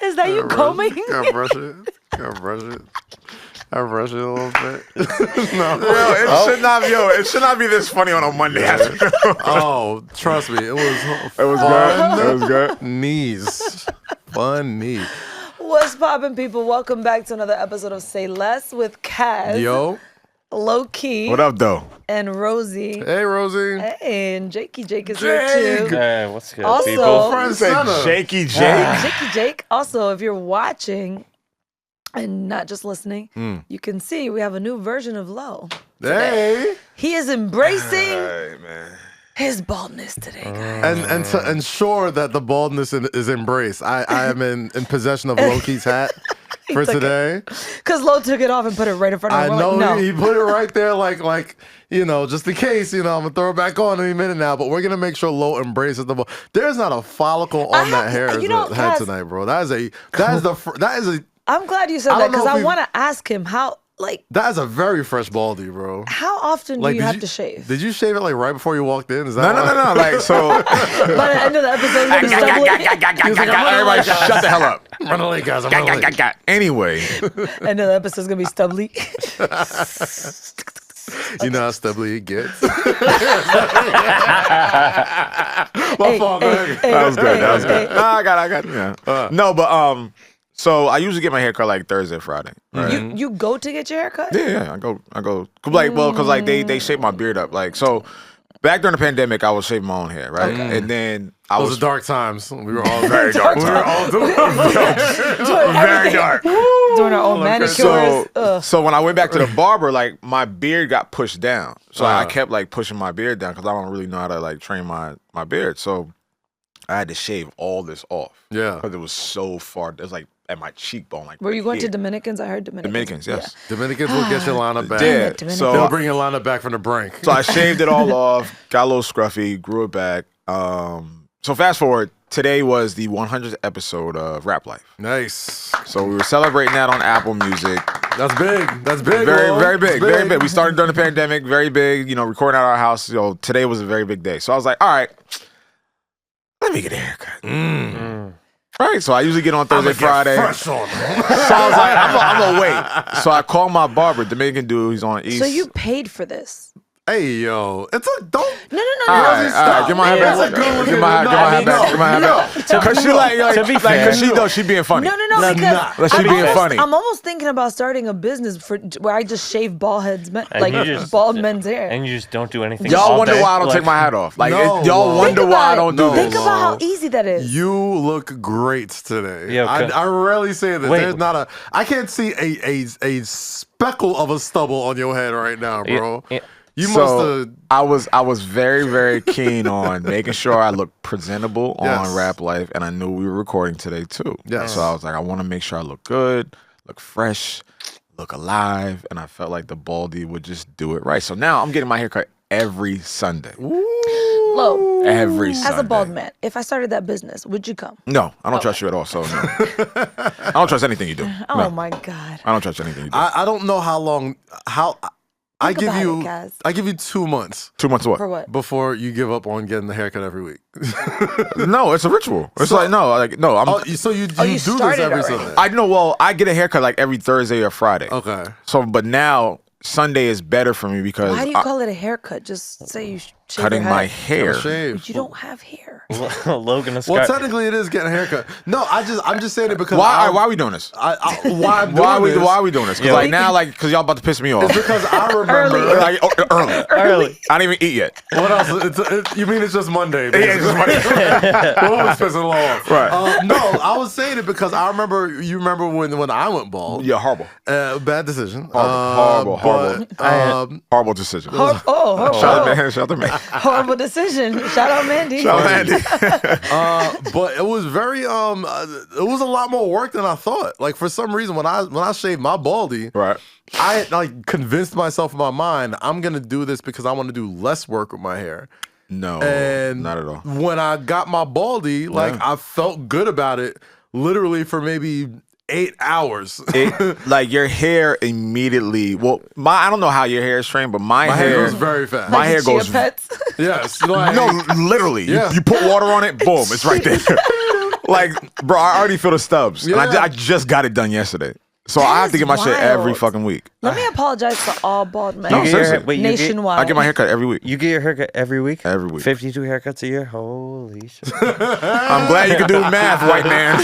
Is that you combing? Gotta brush it. I brush it a little bit. No. It should not be this funny on a Monday afternoon. Oh, trust me, it was good. It was good. Knees. Funny. What's poppin', people? Welcome back to another episode of Say Less with KAZ. Yo. Lowkey. What up, though? And Rosy. Hey, Rosie. Hey, and Jake is here too. Hey, what's good, Also, people? Friends say Jakey Jake. Jakey Jake. Also, if you're watching and not just listening, you can see we have a new version of Low. Hey. He is embracing Hey, man. his baldness today, guys. And to ensure that the baldness is embraced, I am in possession of Lowkey's hat for today. Because Low took it off and put it right in front of him. I know like, no. he put it right there like just in case, I'm gonna throw it back on any minute now. But we're gonna make sure Low embraces the ball. There's not a follicle on that hair head tonight, bro. That is a. I'm glad you said that because I want to ask him how. That is a very fresh baldy, bro. How often do you have to shave? Did you shave it right before you walked in? Is that No. Like, so. By the end of the episode, it's gonna be Everybody shut the hell up. I'm running late, guys. I'm running late. Anyway. end of the episode's gonna be stubbly. You know how stubbly it gets. Hey, That was good. No, I got it. Yeah. No, but so I usually get my hair cut like Thursday, Friday. Right? You go to get your hair cut? Yeah, I go. Because they shape my beard up. Like, so back during the pandemic, I was shaving my own hair, right? Okay. And then Those are dark times. We were all very dark. We were all doing very dark. Doing our own manicures. So when I went back to the barber, like my beard got pushed down. So I kept like pushing my beard down because I don't really know how to like train my beard. So I had to shave all this off. Yeah. Because it was so far. It was like at my cheekbone. Like, Were you going here. to Dominicans? I heard Dominicans. Yes. Dominicans will get your lineup back. Yeah. So they'll bring your lineup back from the brink. So I shaved it all off, got a little scruffy, grew it back. So fast forward, today was the 100th episode of Rap Life. Nice. So we were celebrating that on Apple Music. That's big. That's big. Very, bro. very big. That's Very big. We started during the pandemic, very big, recording at our house. Today was a very big day. So I was like, all right, let me get a haircut. Right, so I usually get on Thursday, Friday. Fresh on, So I was like, I'm gonna wait. So I called my barber, Dominican dude. He's on East. So you paid for this? Hey, yo. It's a don't. No. All right. Get my hair back. Get my hair back. Because she because she being funny. No, because She being funny. I'm almost thinking about starting a business where I just shave bald heads, bald men's hair. And you just don't do anything. Y'all wonder why I don't take my hat off. Like, y'all wonder why I don't do this. Think about how easy that is. You look great today. Yeah, I rarely say this. Wait. There's not I can't see a speckle of a stubble on your head right now, bro. You must have. I was very, very keen on making sure I look presentable on Rap Life, and I knew we were recording today too. Yes. So I was like, I want to make sure I look good, look fresh, look alive, and I felt like the baldy would just do it right. So now I'm getting my haircut every Sunday. Low. Every Sunday. As a bald man, if I started that business, would you come? No, I don't trust you at all. So no. I don't trust anything you do. Oh No. my God. I don't trust anything you do. I don't know how long. I give about you. it, guys. I give you 2 months 2 months what? For what? before you give up on getting the haircut every week. No, it's a ritual. It's no. So you do this started every already. Sunday. I know. Well, I get a haircut like every Thursday or Friday. Okay. So, but now Sunday is better for me because Why do you call it a haircut? Just say you shave cutting your my head. hair. Shave. But you don't have hair. Logan and Well, Scott. technically, it is getting a haircut. No, I'm just saying it because Why are we doing this? why Why are we doing this? Because because y'all about to piss me off. It's because I remember. Early. I didn't even eat yet. What else? You mean it's just Monday? Yeah, it's just Monday. What was pissing off? Right. No, I was saying it because I remember. You remember when I went bald? Yeah, horrible. Bad decision. Horrible Horrible decision. Horrible. Shout out to me. Horrible decision. Shout out Mandy. Shout out Mandy. But it was very it was a lot more work than I thought. Like for some reason when I shaved my baldy, Right. I convinced myself in my mind I'm gonna do this because I want to do less work with my hair. No, And not at all. when I got my baldy, I felt good about it literally for maybe 8 hours. Like your hair immediately. Well, I don't know how your hair is trained, but my hair goes very fast. My hair Chia goes. pets. Yes. No, literally. Yeah. You put water on it, boom, it's right there. Like, bro, I already feel the stubs. And Yeah. I just got it done yesterday. So That I have to is get my shit every wild. fucking week. Let me apologize to all bald men. No, seriously. Wait, Nationwide. I get my haircut every week. You get your haircut every week? Every week. 52 haircuts a year? Holy shit. I'm glad you can do math, white man.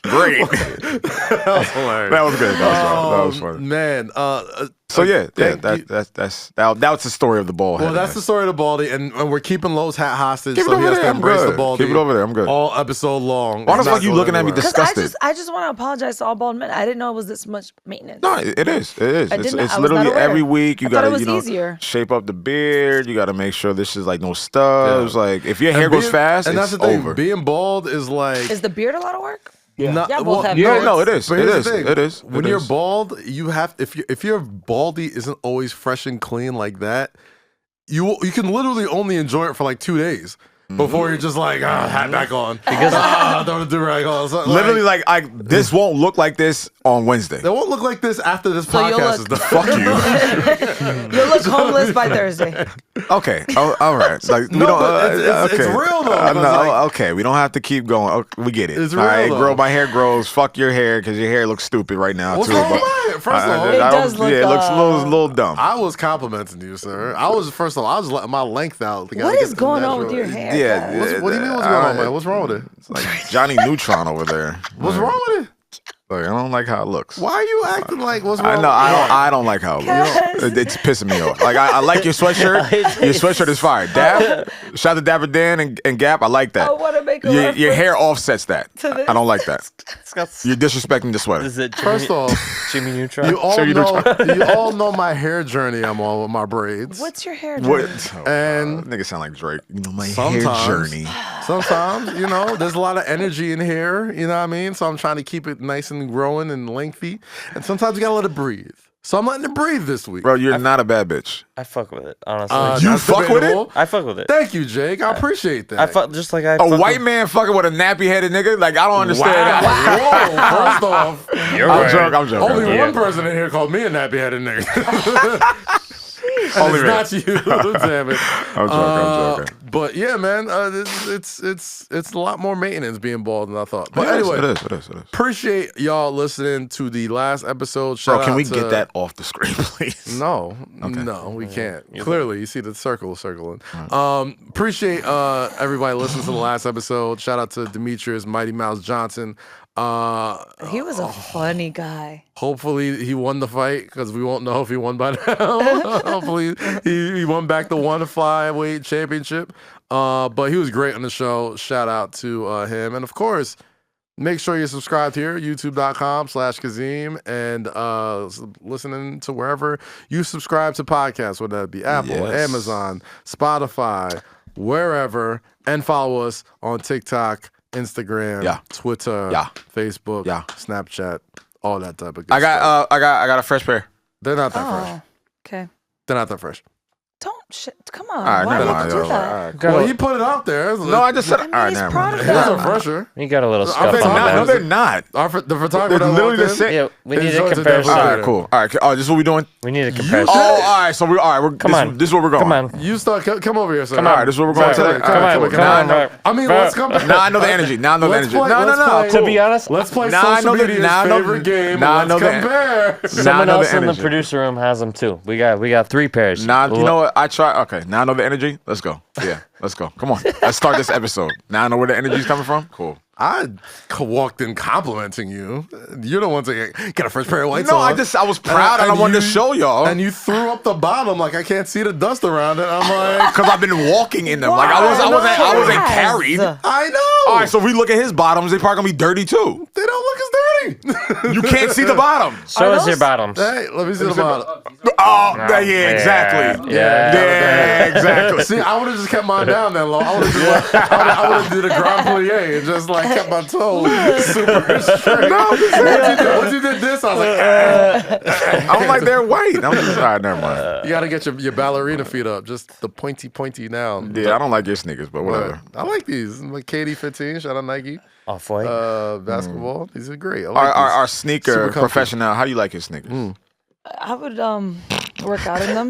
Great. That was good. That was funny. Man, So yeah, thank you. that's the story of the ball head. Well, that's the story of the Baldy, and we're keeping Lowe's hat hostage, Keep it so he over has there, to I'm embrace good. the Baldy. Keep it over there, I'm good. All episode long. Why the It's fuck not you going looking at me anywhere. disgusted? I just want to apologize to all bald men. I didn't know it was this much maintenance. No, it is. It is. I It's didn't- I was literally not aware. every week you I thought gotta it was easier. shape up the beard. You gotta make sure this is like no stubs. Yeah. Like if your hair And goes being- fast, and it's that's the thing. over. Being bald is like Is the beard a lot of work? not, Yeah, both have Yeah, beards. no, it is. But It here's is. the thing. It is. When It you're is. bald, you have if your baldy isn't always fresh and clean like that, you can literally only enjoy it for like 2 days before you're just like hat back on because don't do rag on. So, Literally, like this won't look like this on Wednesday. they won't look like this after this So you'll podcast is look- done. Fuck you. You'll look homeless by Thursday. Okay. Oh, all right. Like we No, don't. but it's okay. real, though, No, because, like- okay. We don't have to keep going. Okay, we get it. It's All right, real, though. girl. My hair grows. Fuck your hair because your hair looks stupid right now What's too. wrong but with mine? First of all, It does look, Yeah, it looks a little dumb. I was complimenting you, sir. I was letting my length out. What is going on with your hair? Yeah. guys? What do you mean? What's going on, man? What's wrong with it? It's like Johnny Neutron over there. What's wrong with it? Like, I don't like how it looks. Why are you acting like what's wrong? I know. I don't like how it looks. It's pissing me off. Like I like your sweatshirt. Your sweatshirt is fire. Dab. Shout out to Dapper Dan and Gap. I like that. I want to make a Your reference hair offsets that. to this. I don't like that. You're disrespecting the sweater. Is it First off, Jimmy Neutron? you all Sure you know don't you all know my hair journey I'm on with my braids. What's your hair What? journey? And Nigga sound like Drake. You know, my Sometimes. hair journey. sometimes, there's a lot of energy in here, you know what I mean? So I'm trying to keep it nice and growing and lengthy. And sometimes you gotta let it breathe. So I'm letting it breathe this week. Bro, you're not a bad bitch. I fuck with it, honestly. You That's fuck with it? debatable. I fuck with it. Thank you, Jake. I appreciate that. I fuck just like I A fuck white with- man fucking with a nappy headed nigga? Like, I don't understand. Whoa, first off, You're I'm right. joking. I'm joking. only Yeah. one person in here called me a nappy headed nigga. And Only it's not you, damn it. I'm joking. But yeah, man, it's a lot more maintenance being bald than I thought. But It is, anyway, it is. appreciate y'all listening to the last episode. Bro, Shout can out we to- get that off the screen, please? No, we can't. Clearly, you see the circle circling. Appreciate everybody listening to the last episode. Shout out to Demetrius Mighty Mouse Johnson. He was a funny guy. Hopefully he won the fight because we won't know if he won by now. Hopefully he won back the one flyweight championship. But he was great on the show. Shout out to him. And of course, make sure you're subscribed here, youtube.com/Kazeem, and listening to wherever you subscribe to podcasts, whether that be Apple, Yes. Amazon, Spotify, wherever, and follow us on TikTok, Instagram, Yeah. Twitter, Yeah. Facebook, Yeah. Snapchat, all that type of good I stuff. got a fresh pair. They're not that fresh. Oh, okay. They're not that fresh. Don't shit. Come on. All right, Why never do you mind. have to do All that? right. Got Well, a- he put it out there. No, I just said. I All mean, right, he's never proud mind. of His them. are fresher. You got a little I'm scuff saying, on no, No, that. they're not. The photographer They're that literally walked the in, same. Yeah, we his need a joints are comparison. All definitely right, cool. All right, this is what we doing. We need a comparison. Oh, all right. So we're Come on. This is where we're going. Come on. You start. Come over here, sir. Come All on. right, this is where we're going Sorry, today. come All right, on, cool. come Now I on, know- I mean, Bro. let's come. Now I know the energy. Now I know the Let's energy. play- No. let's play- To be honest, Let's play Now I social know the- media's now I know the- favorite game. now I Let's know the- compare. Now I someone know the else in the energy. producer room has them too. We got 3 pairs. Now you know what? I try. Okay, now I know the energy. Let's go. Yeah, let's go. Come on. Let's start this episode. Now I know where the energy's coming from. Cool. I walked in complimenting you. You're the one to get a fresh pair of whites No, on. I was proud and I wanted to show y'all. And you threw up the bottom like I can't see the dust around it. I'm like, Because I've been walking in them. Like I wasn't carried. I know. All right, so if we look at his bottoms, they probably gonna be dirty too. They don't look as dirty. You can't see the bottom. Show Are us your those- bottoms. Hey, let me see the bottom. Oh, yeah, exactly. Yeah. Yeah, exactly. See, I would have just kept mine down then, low. I would have did a grand plie and just like kept my toes super straight. No, once you did this, I was like, I'm like, they're white. I'm just, all right, never mind. you gotta get your ballerina feet up, just the pointy now. Yeah, I don't like your sneakers, but whatever. I like these. Like KD 15, shout out Nike. Off-white. Basketball. These are great. I like Our these. sneaker Super comfy. professional, how do you like your sneakers? I would work out in them.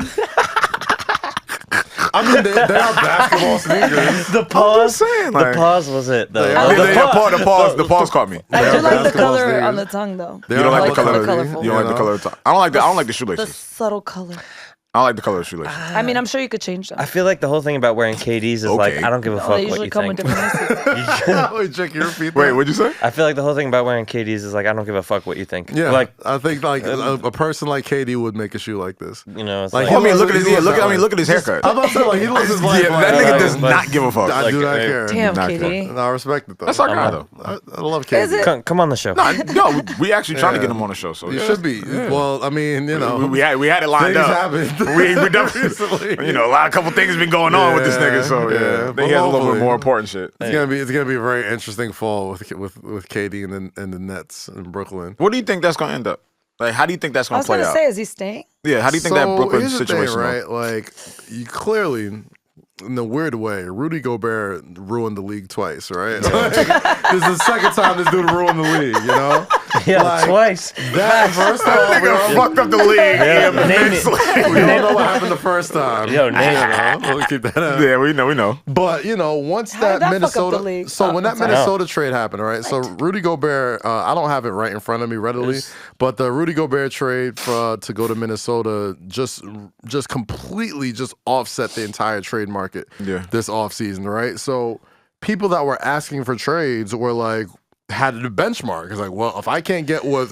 I mean, they are basketball sneakers. The pause. saying, The like- pause was it though. The pause caught me. I do like the basketball color sneakers. on the tongue, though. They You don't are like the color. colorful. You don't like the color. I don't like the The shoelaces. subtle color. I don't like the color of shoelaces. I mean, I'm sure you could change them. I feel like the whole thing about wearing KDs is like Okay. I don't give a They fuck what usually you come with think. different laces. Wait, check your feet. Wait, what'd you say? I feel like the whole thing about wearing KDs is like I don't give a fuck what you think. Yeah, Like I think like a person like KD would make a shoe like this. you know, it's Like, like, I mean, He look at his looks that way. look at his haircut. I'm about to say, like, he lives his life. Yeah, like, that nigga does like- not give a fuck. I do not like, care. Damn, Not Katie. No, I respect it though. That's our guy though. I love KD. Is it? come on the show. No, we actually trying to get him on the show. So You yeah. should be. Well, I mean, you know, We had it lined things up. happened. We definitely, Recently. you know, a couple things been going on with this nigga. So Yeah, yeah, but he has a little hopefully- bit more important shit. It's gonna be a very interesting fall with KD and the Nets in Brooklyn. What do you think that's gonna end up? Like, how do you think that's I gonna was play gonna out? say, is he staying? Yeah, how do you think that Brooklyn here's the thing, situation? right? Like, you clearly, in a weird way, Rudy Gobert ruined the league twice, right? Like, this is the second time this dude ruined the league, you know? Yeah, Like, twice. That first off, Nigga fucked up the league. Yeah, name it. immensely. we don't know what happened the first time. Yo, name it. We'll keep that out. Yeah, we know. But you know, once How did that that fuck up the Minnesota, league? so when that I'm sorry. Minnesota trade happened, right? So Rudy Gobert, I don't have it right in front of me readily, but the Rudy Gobert trade to go to Minnesota just completely just offset the entire trade market this offseason, right? So people that were asking for trades were like had the benchmark. It's like, well, if I can't get what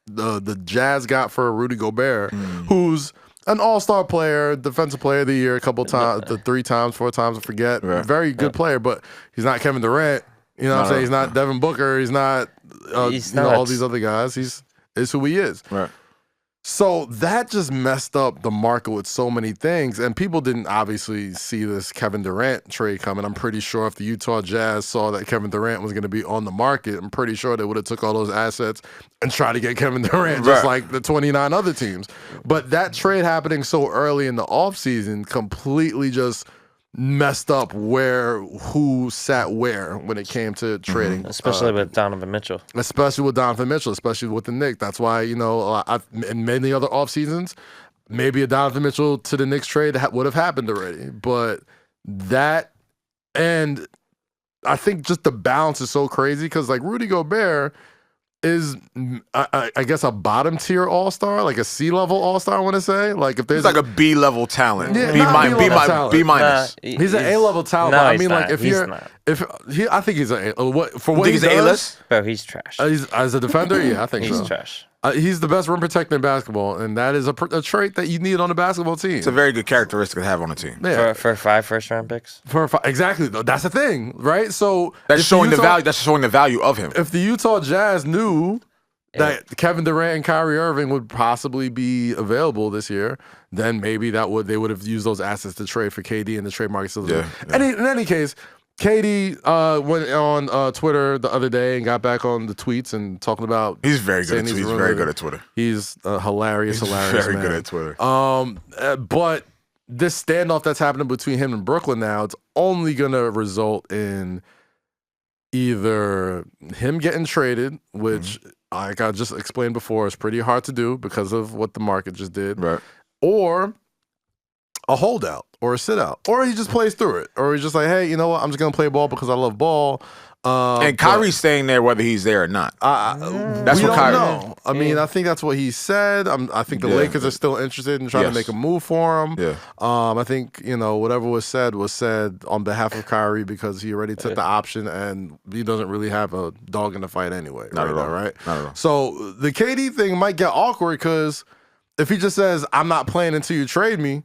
the Jazz got for Rudy Gobert, who's an all-star player, defensive player of the year a couple times, 3 times, 4 times, I forget. Right. Very good player, but he's not Kevin Durant. You know what I'm saying? He's not Devin Booker. He's not, He's you know, not. all these other guys. Is who he is. Right. So that just messed up the market with so many things. And people didn't obviously see this Kevin Durant trade coming. I'm pretty sure if the Utah Jazz saw that Kevin Durant was going to be on the market, I'm pretty sure they would have took all those assets and tried to get Kevin Durant, just like the 29 other teams. But that trade happening so early in the offseason completely just messed up who sat where when it came to trading. Especially with Donovan Mitchell. Especially with Donovan Mitchell, especially with the Knicks. That's why, you know, in many other off seasons, maybe a Donovan Mitchell to the Knicks trade would have happened already. But that, and I think just the balance is so crazy because, like, Rudy Gobert is, I guess, a bottom tier all-star, like a C-level all-star, I want to say. Like, if there's He's like a B-level talent. Yeah, B not minus. B-level talent. B minus. he's an A-level talent. No, but I he's mean, not. like, if He's you're, not. I think he's a, what for You what think he he's an does, A-list? Bro, he's trash. He's, as a defender, yeah, I think He's so. trash. He's the best rim protector in basketball, and that is a trait that you need on a basketball team. It's a very good characteristic to have on a team. Yeah, For 5 first-round picks. exactly. That's the thing, right? So That's if showing the Utah- value. That's showing the value of him. If the Utah Jazz knew that Kevin Durant and Kyrie Irving would possibly be available this year, then maybe they would have used those assets to trade for KD in the trade market. Yeah. In any case, KD went on Twitter the other day and got back on the tweets and talking about. He's very good. saying He's ruined very it. good at Twitter. He's hilarious. Very man. good at Twitter. But this standoff that's happening between him and Brooklyn now, it's only gonna result in either him getting traded, which like I just explained before, is pretty hard to do because of what the market just did, Right. or a holdout or a sit out, or he just plays through it, or he's just like, hey, you know what, I'm just gonna play ball because I love ball. And Kyrie's staying there whether he's there or not. That's what what Kyrie- know. I mean, I think that's what he said. I think the Yeah. Lakers are still interested in trying to Yes. make a move for him. Yeah. I think, you know, whatever was said on behalf of Kyrie because he already took the option and he doesn't really have a dog in the fight anyway. Not at all. Right? Not at all. So the KD thing might get awkward because if he just says, I'm not playing until you trade me,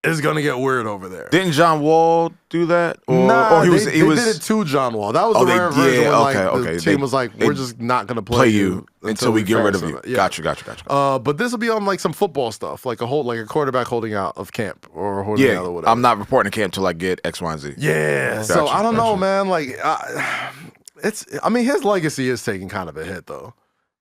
it's going to get weird over there. Didn't John Wall do that? Nah, or he was they did it to John Wall. That was Oh, the they rare version did. when like, Okay, the okay. team They- was like, they we're just not going to play you until we get rid of fix you. it. Yeah. Gotcha. But this will be on like some football stuff, like a quarterback holding out of camp or holding out or Yeah, whatever. I'm not reporting to camp till I get X, Y, and Z. Yeah. So Gotcha, I don't know, gotcha. man. Like, I mean, his legacy is taking kind of a hit though.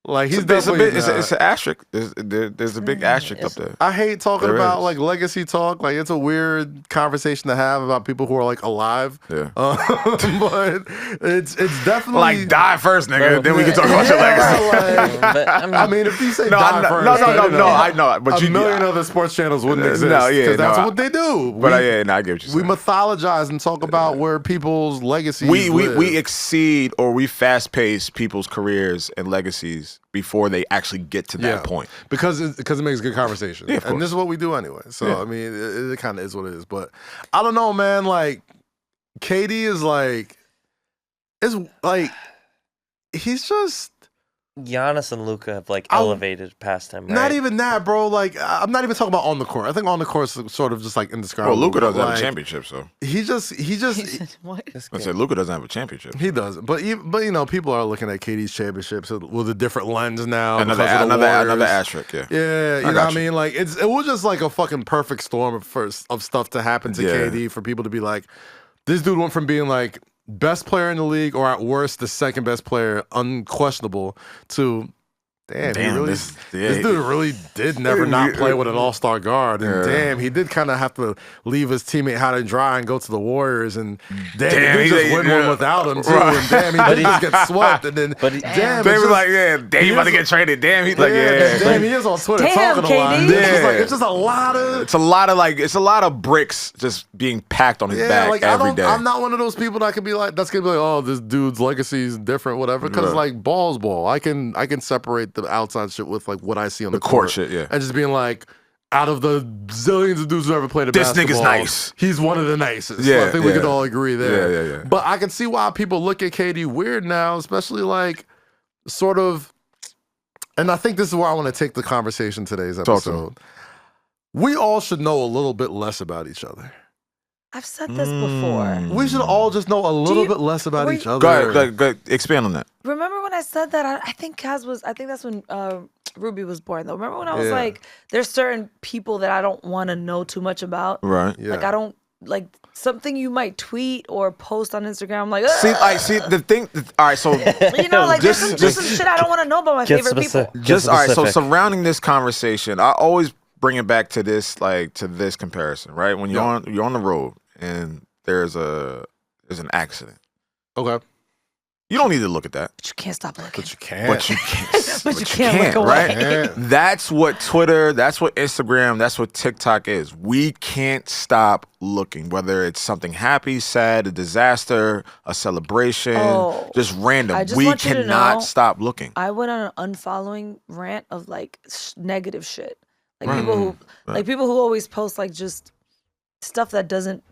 Like he's It's a definitely bit. It's an asterisk. There's a big asterisk up there. I hate talking There about is. like legacy talk. Like it's a weird conversation to have about people who are like alive. Yeah. But it's definitely Like die first, nigga. Then we can talk about your legacy. But, I mean, if you say No, die first, no. I know, but a million other sports channels wouldn't exist. No, yeah, because that's no, what they do. But I get what you're We saying. mythologize and talk about where people's legacies live. We exceed or we fast pace people's careers and legacies before they actually get to that point. because it makes good conversation. Yeah, of and course. this is what we do anyway. So Yeah. I mean, it kind of is what it is. But I don't know, man. Like KD is like, it's like he's just. Giannis and Luka have like I'll- elevated past him. Right? Not even that, bro. Like, I'm not even talking about on the court. I think on the court is sort of just like indescribable. Well, Luka doesn't have Like, a championship, so He just What? I said Luka doesn't have a championship. he does. But you know, people are looking at KD's championships with a different lens now. Another because of the Warriors. asterisk. Yeah. Yeah, you know got what I mean? Like it was just like a fucking perfect storm of stuff to happen to Yeah. KD for people to be like, this dude went from being like best player in the league or at worst the second best player, unquestionable, to Damn, this dude really did never not play with an all-star guard. And damn, he did kind of have to leave his teammate high and dry and go to the Warriors. And damn, he just win one without him, too. Right. And damn, he did just get swept. And then, damn, they were like, damn, he about to get traded. Damn, he's like, damn, he is on Twitter talking a lot. KD. It's just a lot of... It's a lot of bricks just being packed on his back like, every day. I'm not one of those people that could be like, that's gonna be like, oh, this dude's legacy is different, whatever. Because like ball's ball. I can separate the outside shit with like what I see on the court shit, yeah. and just being like, out of the zillions of dudes who ever played This basketball, nigga's nice. He's one of the nicest. Yeah, I think we could all agree there. Yeah. But I can see why people look at KD weird now, especially like sort of. And I think this is where I want to take the conversation today's episode. We all should know a little bit less about each other. I've said this before. We should all just know a little bit less about each other. Go ahead, expand on that. Remember when I said that? I think KAZ was. I think that's when Ruby was born. Though. Remember when I was like, "There's certain people that I don't want to know too much about." Right. Yeah. Like I don't like something you might tweet or post on Instagram. I'm like, See the thing. All right, so you know, like there's some shit I don't want to know about my favorite people. all right. So surrounding this conversation, I always bring it back to this, like to this comparison, right? When you're on the road and there's an accident. Okay. You don't need to look at that. But you can't stop looking. But you can't. But you can't. But you can't look away. Right? That's what Twitter, that's what Instagram, that's what TikTok is. We can't stop looking, whether it's something happy, sad, a disaster, a celebration, just random. I just We want you to cannot know, stop looking. I went on an unfollowing rant of like negative shit. Like people who always post like just stuff that doesn't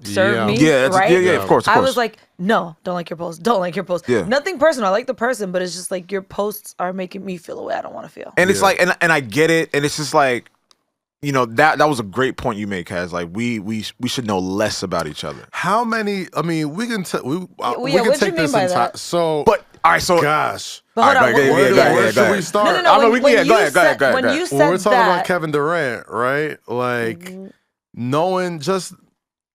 serve me. Yeah, right? yeah, of course. I was like, no, don't like your post. Don't like your post. Yeah. Nothing personal. I like the person, but it's just like your posts are making me feel a way I don't want to feel. And it's like, and I get it, and it's just like, you know, that was a great point you make, Kaz. Like we should know less about each other. How many? I mean, we can we can what'd take you this mean by entire. that? So, But all right, so gosh, But hold on. where should we start? No. Go ahead. When you said Well, we're talking that, about Kevin Durant, right? Like knowing just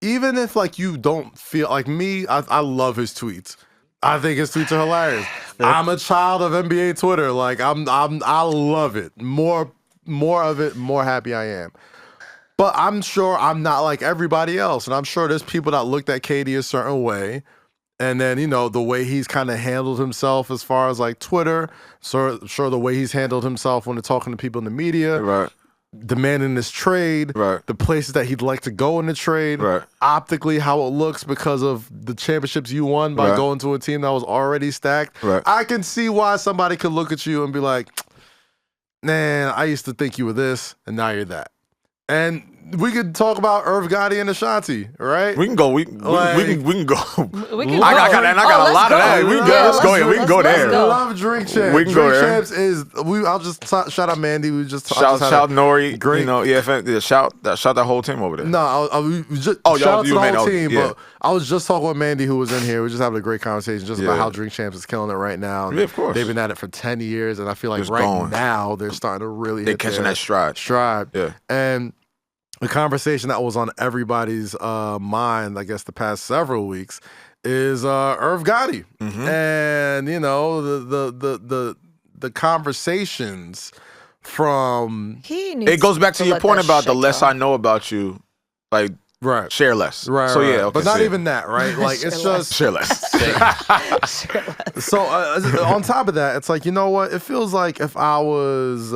even if like you don't feel like me, I love his tweets. I think his tweets are hilarious. I'm a child of NBA Twitter. Like I love it. More of it, more happy I am. But I'm sure I'm not like everybody else, and I'm sure there's people that looked at KD a certain way. And then, you know, the way he's kind of handled himself as far as like Twitter, sure the way he's handled himself when they're talking to people in the media, right, demanding this trade, right, the places that he'd like to go in the trade, right, optically how it looks because of the championships you won by going to a team that was already stacked. Right. I can see why somebody could look at you and be like, man, I used to think you were this, and now you're that. And we could talk about Irv Gotti and Ashanti, right? We can go. We can go. we can I got a lot of that. We can go. Let's go ahead. We can go there. I love Drink Champs. We can go there. Drink Champs is. I'll just shout out Mandy. We just shout Rory. Great. You know, shout that whole team over there. No, shout out to the whole team. But I was just talking with Mandy, who was in here. We just having a great conversation just about how Drink Champs is killing it right now. Yeah, of course. They've been at it for 10 years, and I feel like It's right going. now they're starting to really. They're catching that stride. Yeah, and. The conversation that was on everybody's mind, I guess, the past several weeks, is Irv Gotti, and you know the the conversations from. It goes back to your point about the less I know about you, like. Right. Share less. Right. So, yeah. Right. Okay, but not even that, right? Like, it's just. Share less. Share less. So, on top of that, it's like, you know what? It feels like if I was.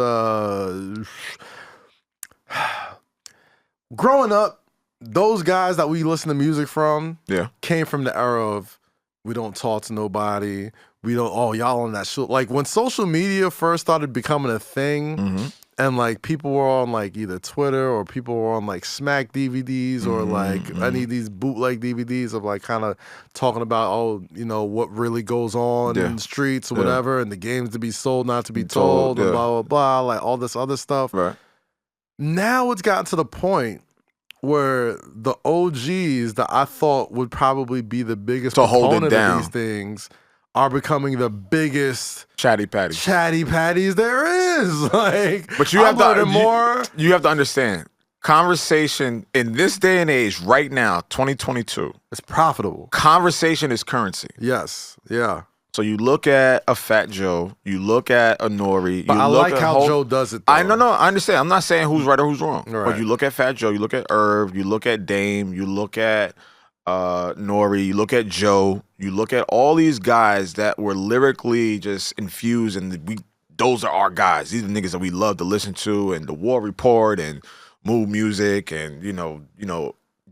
Growing up, those guys that we listen to music from came from the era of we don't talk to nobody. We don't, y'all on that shit. Like, when social media first started becoming a thing, and like people were on like either Twitter or people were on like Smack DVDs or like any of these bootleg DVDs of like kind of talking about what really goes on in the streets or whatever, and the games to be sold, not to be told, and blah blah blah, like all this other stuff. Right. Now it's gotten to the point where the OGs that I thought would probably be the biggest proponent of these things are becoming the biggest chatty patties there is. Like, but you have to understand, conversation in this day and age, right now, 2022, it's profitable. Conversation is currency. Yes, yeah. So you look at a Fat Joe, you look at a Nori. But I like how Joe does it, though. I understand. I'm not saying who's right or who's wrong. Right. But you look at Fat Joe, you look at Irv, you look at Dame, you look at Nori, you look at Joe, you look at all these guys that were lyrically just infused, and those are our guys. These are the niggas that we love to listen to, and the War Report and Mood Music, and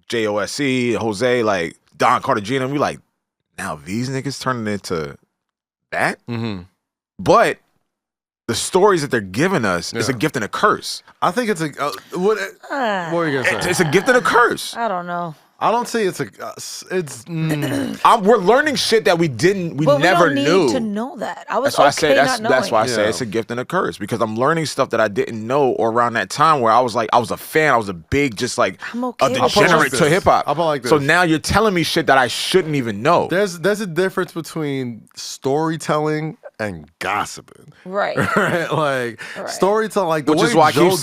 JOSE, Jose, like Don Cartagena. And we like, now these niggas turning into that? Mm-hmm. But the stories that they're giving us is a gift and a curse. I think it's what are you gonna say? It's a gift and a curse. I don't know. I don't say it's we're learning shit that we never knew. We don't need to know that. That's why I say it's a gift and a curse, because I'm learning stuff that I didn't know, or around that time where I was like, I was a fan, I was a big, just like a degenerate to hip hop. Like so now you're telling me shit that I shouldn't even know. There's a difference between storytelling and gossiping. Right. Right? Like storytelling, like the which way is why Joe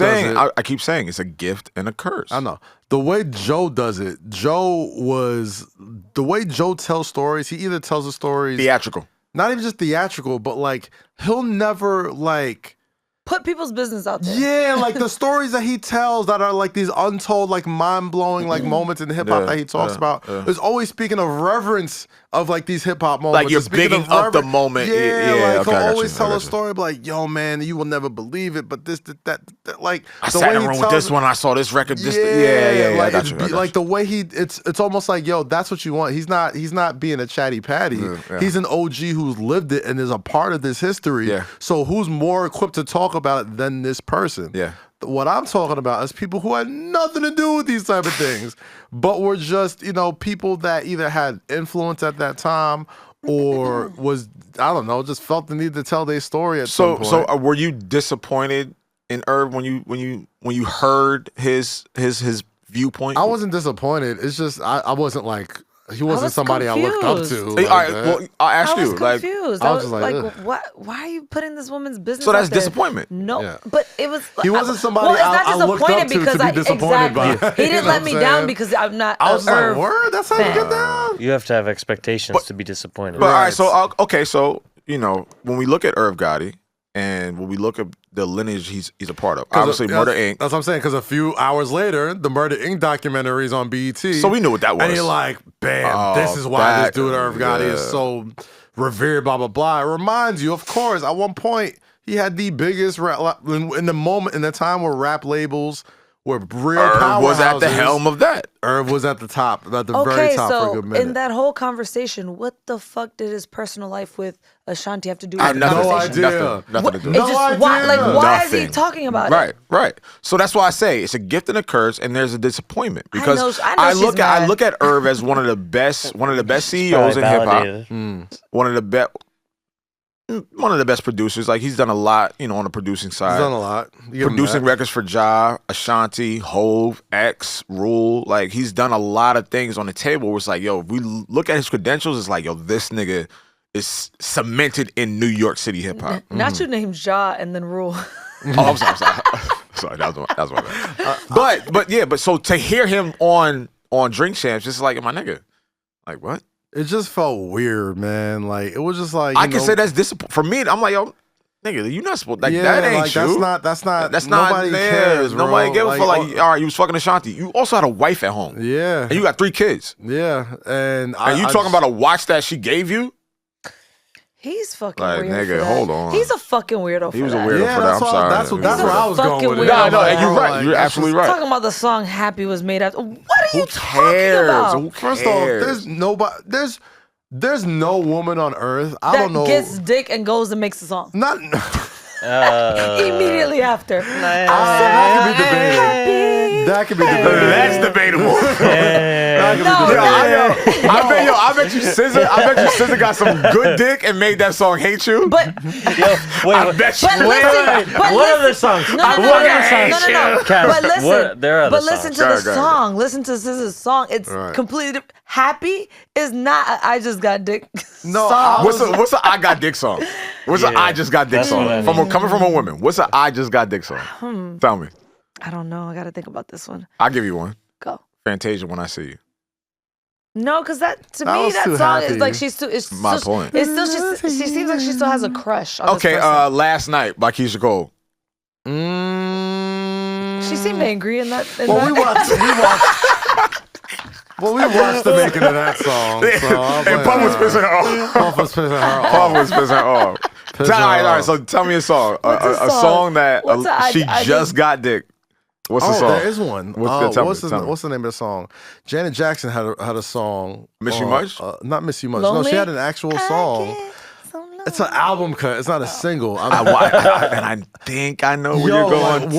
I keep saying it's a gift and a curse. I know. The way Joe does it, the way Joe tells stories, he either tells the stories theatrical. Not even just theatrical, but like he'll never like put people's business out there. Yeah, like the stories that he tells that are like these untold, like mind-blowing like moments in hip hop that he talks about. Is always speaking of reverence of like these hip hop moments. Like you're bigging up the moment. Yeah, like he'll always tell a story like, yo man, you will never believe it, but this, that like I sat in a room with this one, I saw this record. Yeah, like, I got you. Like the way it's almost like, yo, that's what you want. He's not being a chatty patty. He's an OG who's lived it and is a part of this history. Yeah. So who's more equipped to talk about it than this person? Yeah. What I'm talking about is people who had nothing to do with these type of things, but were just, people that either had influence at that time or was, I don't know, just felt the need to tell their story at some point. So were you disappointed in Irv when you heard his viewpoint? I wasn't disappointed. It's just I wasn't like, he wasn't somebody confused. I looked up to. All right, well, I'll ask you. I was confused. I was just like what? Why are you putting this woman's business? So that's out there? disappointment. No, but it was. He wasn't somebody it's not I looked up to be disappointed by. He didn't let me down because I'm not. I was like, word? That's how you get down? You have to have expectations to be disappointed. But all right, so okay, so when we look at Irv Gotti and when we look at the lineage he's a part of, obviously Murder Inc. That's what I'm saying, because a few hours later, the Murder Inc. documentary is on BET. So we knew what that was. And you're like, bam, this is why this dude Irv Gotti is so revered, blah, blah, blah. It reminds you, of course, at one point, he had the biggest rap, in the time where rap labels were real powerhouses. Irv was at the helm of that. Irv was at the top, at the very top for a good minute. In that whole conversation, what the fuck did his personal life with Ashanti have to do with I the have no conversation? idea. Nothing to do. No idea. Why is he talking about it? Right. So that's why I say it's a gift and a curse, and there's a disappointment because I look at Irv as one of the best CEOs in hip hop. One of the best producers. Like he's done a lot, on the producing side. He's done a lot. Producing records for Ja, Ashanti, Hove, X, Rule. Like he's done a lot of things on the table where it's like, yo, if we look at his credentials, it's like, yo, this nigga is cemented in New York City hip hop. Not you named Ja and then Rule. I'm sorry. Sorry, that was my bad. But so to hear him on Drink Champs, it's like, my nigga, like what? It just felt weird, man. Like it was just like I can say that's disappointing. For me, I'm like, yo, Nigga, you not supposed that ain't like, you. That's not nobody cares, bro. Nobody gave a fuck. Like, all right, you was fucking Ashanti. You also had a wife at home. Yeah. And you got 3 kids. Yeah. And you talking about a watch that she gave you? He's fucking like, weird. Nigga, for that. hold on. He's a fucking weirdo. He was a weirdo for that. I'm sorry. That's where I was going with it. No, and you're right. You're absolutely right. Talking about the song "Happy" was made after. What are you talking about? Who cares? First off, there's no woman on earth. I don't know. That gets dick and goes and makes a song. Not immediately after. That could be debatable. That's debatable. I bet you SZA got some good dick and made that song "Hate You." But I bet you. What other songs? No. But listen, there are other but listen to the song. Listen to SZA's song. It's completely happy. Is not. I just got dick. No. Song. What's the I got dick song? What's the I just got dick song? Coming from a woman. What's the I just got dick song? Tell me. I don't know. I got to think about this one. I'll give you one. Go. Fantasia, When I See You. No, because that song is like she's too. It's my point. It's still she seems like she still has a crush on Okay, this person. Last Night by Keisha Cole. She seemed angry in that. We watched the making of that song. So and Pump was pissing her off. Pump was pissing her off. Pump was pissing her off. All right, so tell me a song. A song that she just got dick. What's the song? There is one. What's the name of the song? Janet Jackson had a song. Miss You Much? Not Miss You Much. Lonely? No, she had an actual song. It's an album cut. It's not a single. And I think I know where you're going.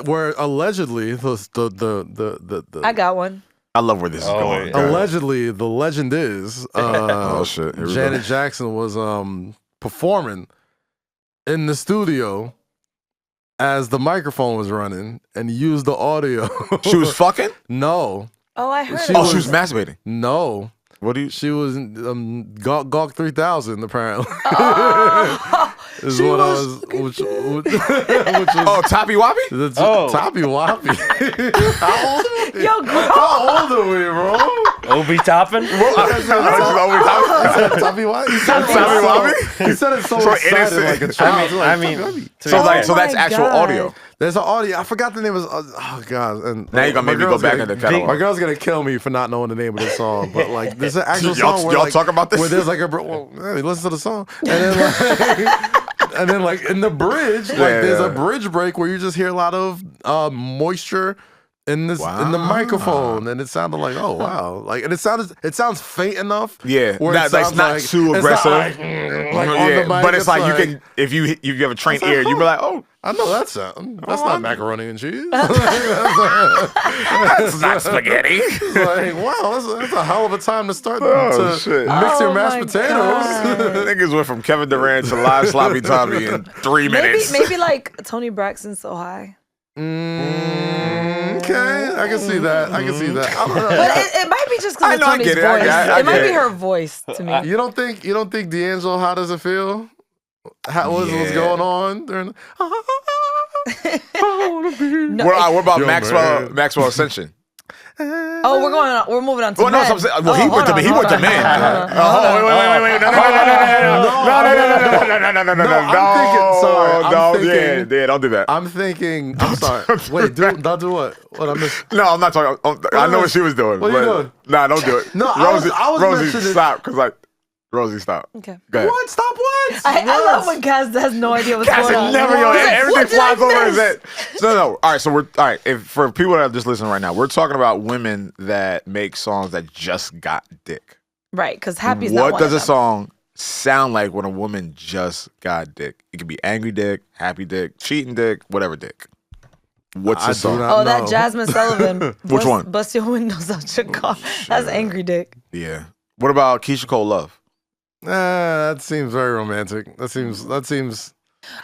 Where allegedly the I got one. I love where this is going. Allegedly, the legend is shit. Janet Jackson was performing in the studio as the microphone was running and used the audio. She was fucking? No. Oh, I heard. She was masturbating. No. What do you? She was Gawk 3000 apparently. Is she what was, I was. Which Toppy Woppy? Toppy Woppy. How old are we? Yo, girl. How old are we, bro? Obi Toppin? Toppy Woppy. He said it so excited like a child. So that's actual audio. There's an audio. I forgot the name of. Oh god! And now you're gonna make me go back in the catalog. My girl's gonna kill me for not knowing the name of this song. But like, there's an actual song where y'all talk about this. Where there's like listen to the song, and then like in the bridge, there's a bridge break where you just hear a lot of moisture in the microphone, and it sounded like like, and it sounds faint enough. Yeah, where that's not too aggressive. Like on the mic, but it's like you can if you have a trained ear, you be like, oh. I know that sound. That's not macaroni and cheese. That's not spaghetti. Like, wow, that's a hell of a time to start to mix your mashed potatoes. Niggas went from Kevin Durant to live sloppy Tommy in 3 minutes. Maybe like Tony Braxton, So High. Okay, I can see that. I can see that. But it might be just because of Tony's voice. It might be her voice to me. You don't think D'Angelo? How does it feel? What's going on? What about Maxwell Ascension? Oh, we're moving on to men. No, he went to men. Wait, no. I'm thinking, don't do that. I'm sorry. Wait, don't do what? What I missed? No, I'm not talking. I know what she was doing. What are you doing? Nah, don't do it. No, Rosy, Rosie, stop, because Rosie, stop. Okay. Go ahead. What? Stop what? I love when Kaz has no idea what's going on. Never, everything flies over his head. No. All right, so all right. For people that are just listening right now, we're talking about women that make songs that just got dick. Right, because Happy's not one What does of a them. song sound like when a woman just got dick? It could be angry dick, happy dick, cheating dick, whatever dick. What's the song? Oh, that Jasmine Sullivan. Which one? Bust your windows out your car. That's angry dick. Yeah. What about Keisha Cole Love? That seems very romantic. That seems.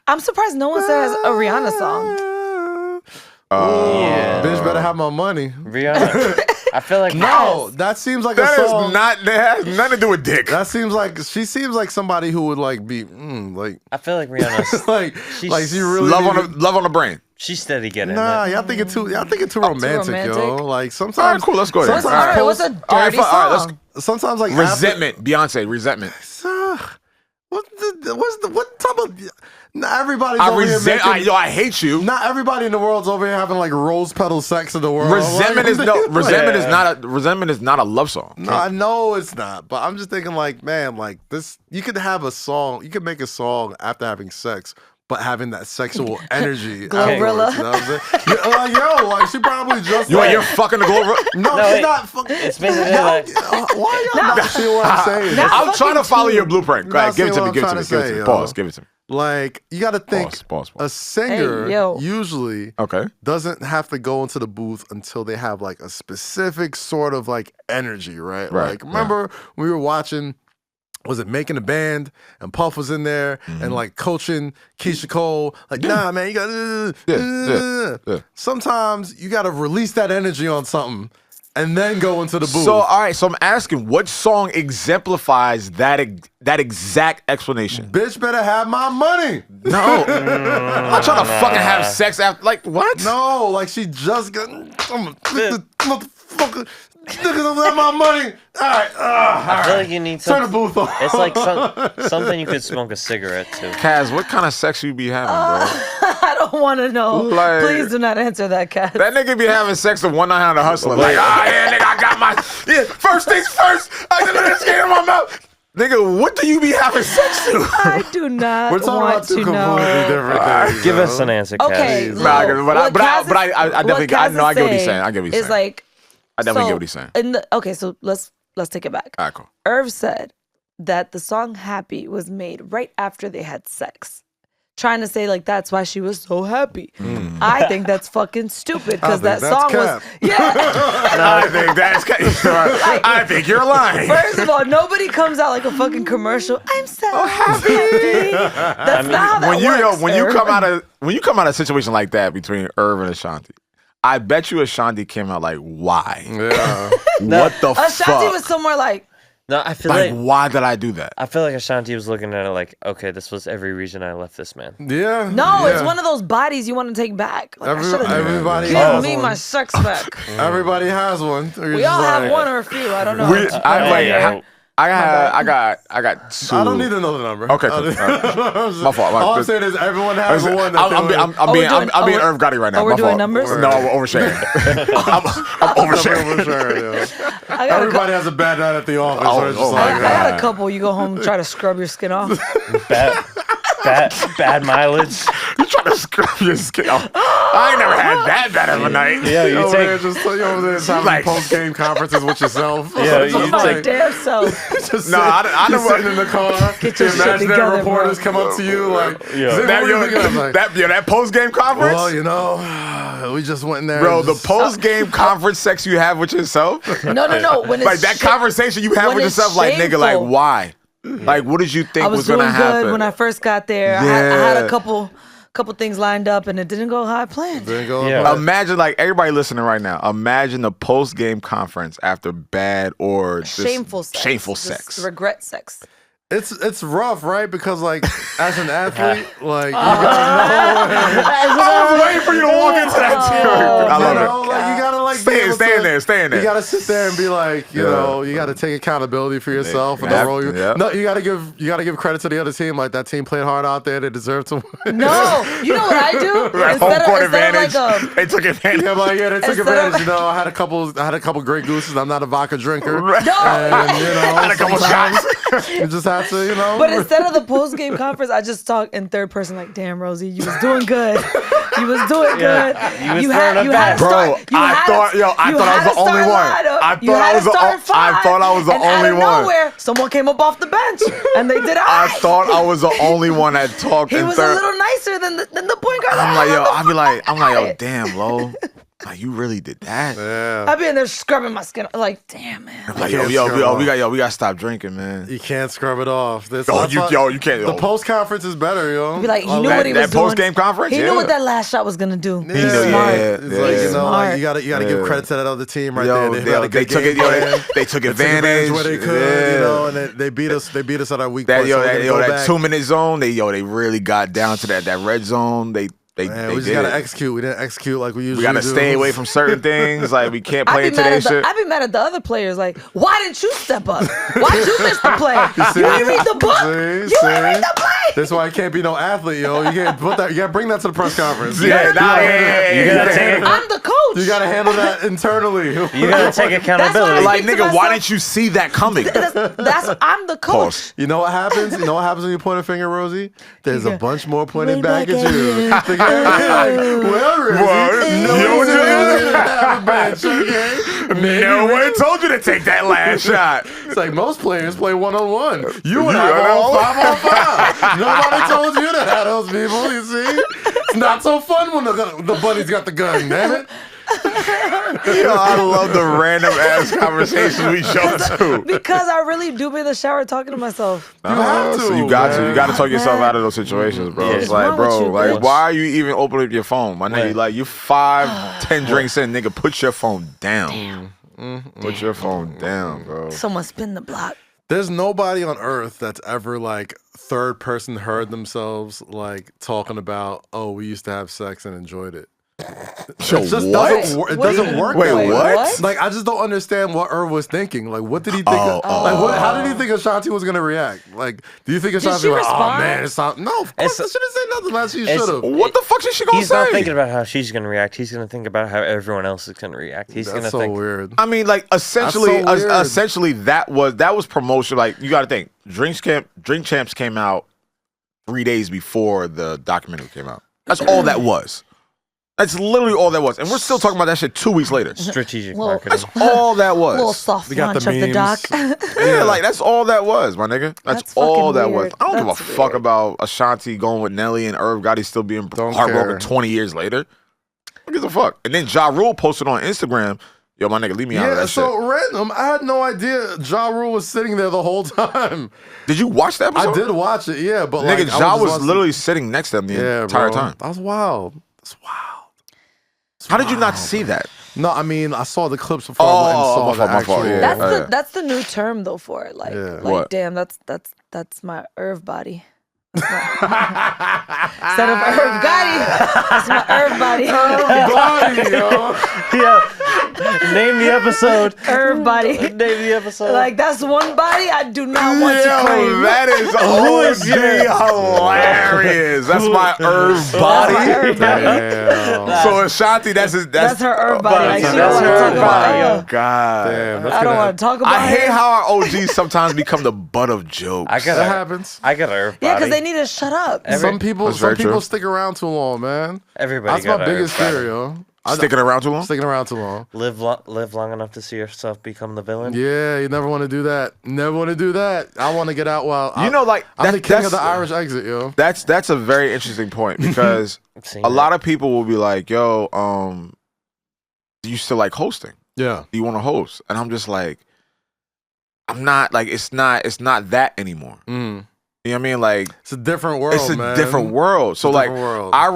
I'm surprised no one says a Rihanna song. Bitch better have my money. Rihanna. I feel like that seems like a song. That has nothing to do with dick. That seems like she seems like somebody who would like be like. I feel like Rihanna's like she really love on the brain. She's steady getting Nah, it. y'all thinking too romantic, yo. Like sometimes. All right, cool. Let's go. What's a dirty song? Sometimes like Resentment. Beyonce. Resentment. What type of? Not everybody's over here making. I hate you. Not everybody in the world's over here having like rose petal sex in the world. Resentment is not a love song. No, I know it's not, but I'm just thinking like, man, like this. You could have a song. You could make a song after having sex, but having that sexual energy. Glorilla. You know what I'm saying? Like she probably just. You're fucking the Glorilla. No, she's not fucking. It's basically like. Why y'all not see what I'm saying? I'm trying to follow your blueprint. Go ahead, give it to me. Pause. Give it to me. Like, you got to think Pause. a singer usually doesn't have to go into the booth until they have like a specific sort of like energy, right? Like, remember we were watching, was it Making a Band? And Puff was in there and like coaching Keisha Cole. Like, nah, man, you got Sometimes you got to release that energy on something and then go into the booth. So, all right. So I'm asking, what song exemplifies that exact explanation? Bitch better have my money. No. I'm trying to fucking have sex after, like, what? No, like she just got, motherfucker, niggas have my money. All right. I feel like you need turn the booth on. It's like something you could smoke a cigarette to. Kaz, what kind of sex you be having, bro? I don't want to know. Like, please do not answer that, Kaz. That nigga be having sex with one night on the hustler. Like, yeah, nigga, I got my first things first. I got this shit in my mouth. Nigga, what do you be having sex to? I do not We're talking want about two to completely know. different things. Give us an answer, Kaz. Okay, but I definitely, I know, I get what he's saying. I get what he's saying. It's like, I definitely get what he's saying. Okay, so let's take it back. All right, cool. Irv said that the song "Happy" was made right after they had sex, trying to say like that's why she was so happy. I think that's fucking stupid because that song was I think that's I think you're lying. First of all, nobody comes out like a fucking commercial. I'm so happy. That's not how that works. When you come out of a situation like that between Irv and Ashanti, I bet you Ashanti came out like, why? Yeah. What the fuck? Ashanti was somewhere like, no, I feel like, why did I do that? I feel like Ashanti was looking at it like, okay, this was every reason I left this man. Yeah. No, it's one of those bodies you want to take back. Like, everybody give has me one. my sex back. Everybody has one. We all have one or a few. I don't know. I got two. I don't need to know the number. Okay, cool. My fault. All I'm saying is everyone has one. I'm being Irv Gotti right now. Oh, we're doing numbers? No, we're oversharing. I'm oversharing. Everybody has a bad night at the office. I got a couple. You go home and try to scrub your skin off. Bad mileage. You trying to scrub your skin off? I ain't never had that bad of a night. Yeah, you over take there, just over there having post-game conferences with yourself. Yeah, you take damn self. Just I never sitting in the car. Get your shit Imagine together, reporters come up to you like, that post-game conference. Well, you know, we just went in there. Bro, the post-game conference sex you have with yourself. No. When it's like that conversation you have with yourself, like nigga, like why? Like, what did you think was gonna happen? I was doing good when I first got there. I had a couple things lined up, and it didn't go how I planned. Imagine, like, everybody listening right now. Imagine the post-game conference after bad or shameful sex, regret sex. It's rough, right? Because like as an athlete, like you gotta know. I was waiting for you to walk into that territory. I love it. Like you gotta like stay in there. You gotta sit there and be like, you know, you gotta take accountability for yourself and the role you. No, you gotta give credit to the other team. Like that team played hard out there. They deserve to win. No, you know what I do? Right, home court advantage. They took advantage. Yeah, they took advantage. You know, I had a couple great gooses. I'm not a vodka drinker. No, and, you know, I had a couple shots. You just have to, you know. But instead of the post-game conference, I just talk in third person like, damn, Rosie, you was doing good. You was doing good. You had Bro, I thought I was the only one. I thought I was the only one. Out of nowhere, someone came up off the bench and they did I thought I was the only one that talked in third. He was a little nicer than the point guard. I'm like, yo, damn, Lo. Like, you really did that? Yeah. I'd be in there scrubbing my skin. Like, damn, man. Like, yo, we gotta stop drinking, man. You can't scrub it off. You can't. The post conference is better, yo. You'd be like, he knew what he was doing. That post game conference. He knew what that last shot was gonna do. He smart. It's like, you know, like, you gotta give credit to that other team right there. They took advantage where they could, you know, and they beat us. They beat us at our weak point. That 2-minute zone. They really got down to that red zone. They They we just gotta execute. We didn't execute like we usually do. We gotta stay away from certain things. Like we can't play today's shit. I'd be mad at the other players. Like, why didn't you step up? Why'd you miss the play? You ain't read the book. You ain't read the play. That's why I can't be no athlete, yo. You can't put that. You gotta bring that to the press conference. You gotta I'm the coach. You gotta handle that internally. You gotta take accountability. Like, nigga, why didn't you see that coming? I'm the coach. Pause. You know what happens? You know what happens when you point a finger, Rosie? There's a bunch more pointing back at you. Well, Rosie, no one have a bench, okay? No one told you to take that last shot. It's like most players play 1-on-1. You and I all 5-on-5. Nobody told you to have those people, you see? It's not so fun when the buddy's got the gun, damn it. Yo, I love the random ass conversations we jump to. Because I really do be in the shower talking to myself. You have to. So you got to talk yourself out of those situations, bro. Yeah. It's like, bro, like, why are you even opening up your phone, my nigga? Right. Like, you 5-10 drinks in, nigga. Put your phone down. Put your phone down, bro. Someone spin the block. There's nobody on earth that's ever like third person heard themselves like talking about, oh, we used to have sex and enjoyed it. So It just what? doesn't work. Wait, that way. what? Like, I just don't understand what Irv was thinking. Like, what did he think? How did he think Ashanti was gonna react? Like, do you think Ashanti she was like, oh respond? man, it's not? No, of course, she didn't say nothing unless she should have. What the fuck is she gonna He's say? not thinking about how she's gonna react. He's gonna think about how everyone else is gonna react. He's gonna That's so think. weird. I mean, like, essentially, That's so weird. essentially that was promotion. Like, you got to think, Drink Champs came out 3 days before the documentary came out. That's all that was. That's literally all that was, and we're still talking about that shit 2 weeks later. Strategic Well, marketing. That's all that was. Little soft We got launch the of the doc. Yeah, like that's all that was, my nigga. That's all fucking that was. weird. I don't give a That's fuck weird. about Ashanti going with Nelly and Irv Gotti still being Don't heartbroken care. 20 years later. Who gives a fuck? And then Ja Rule posted on Instagram, yo, my nigga, leave me out of Yeah, that so shit. random. I had no idea Ja Rule was sitting there the whole time. Did you watch that episode? I did watch it, yeah, but Nigga, like, Ja I was just literally sitting next to him the yeah, entire bro. time. That was wild. That's wild. How did you not see that? No, I mean, I saw the clips before I went and saw my the fault, my fault, actual. yeah. That's the new term though for it. Like, Yeah. like What? damn, that's my Irv body. Instead of Irv Gotti, that's my Irv body. Body, yo. Yeah. Name the episode. Irv body. Name the episode. Like, that's one body I do not want to Yo, claim. that is hilarious. That's my Irv body. That's my Irv body. Damn. So Ashanti, that's That's her Irv body. Like, she That's don't her want to talk Irv about body. it. Oh God. Damn, that's I don't gonna- want to talk about I hate it. how our OGs sometimes become the butt of jokes. I got That a, happens. I got a Irv Yeah, body. because they need to shut up. Some people That's very true. stick around too long, man. Everybody That's got my a biggest Irv body. fear, yo. Sticking around too long? Sticking around too long. Live long enough to see yourself become the villain. Yeah, you never want to do that. Never want to do that. I want to get out while You know, like I'm the king of that's the Irish exit, yo. That's a very interesting point because Seen a that. lot of people will be like, "Yo, do you still like hosting? Yeah. Do you want to host?" And I'm just like, I'm not like it's not that anymore. Mm. You know what I mean? Like It's a different world, it's a man. different world. So It's a like different world. I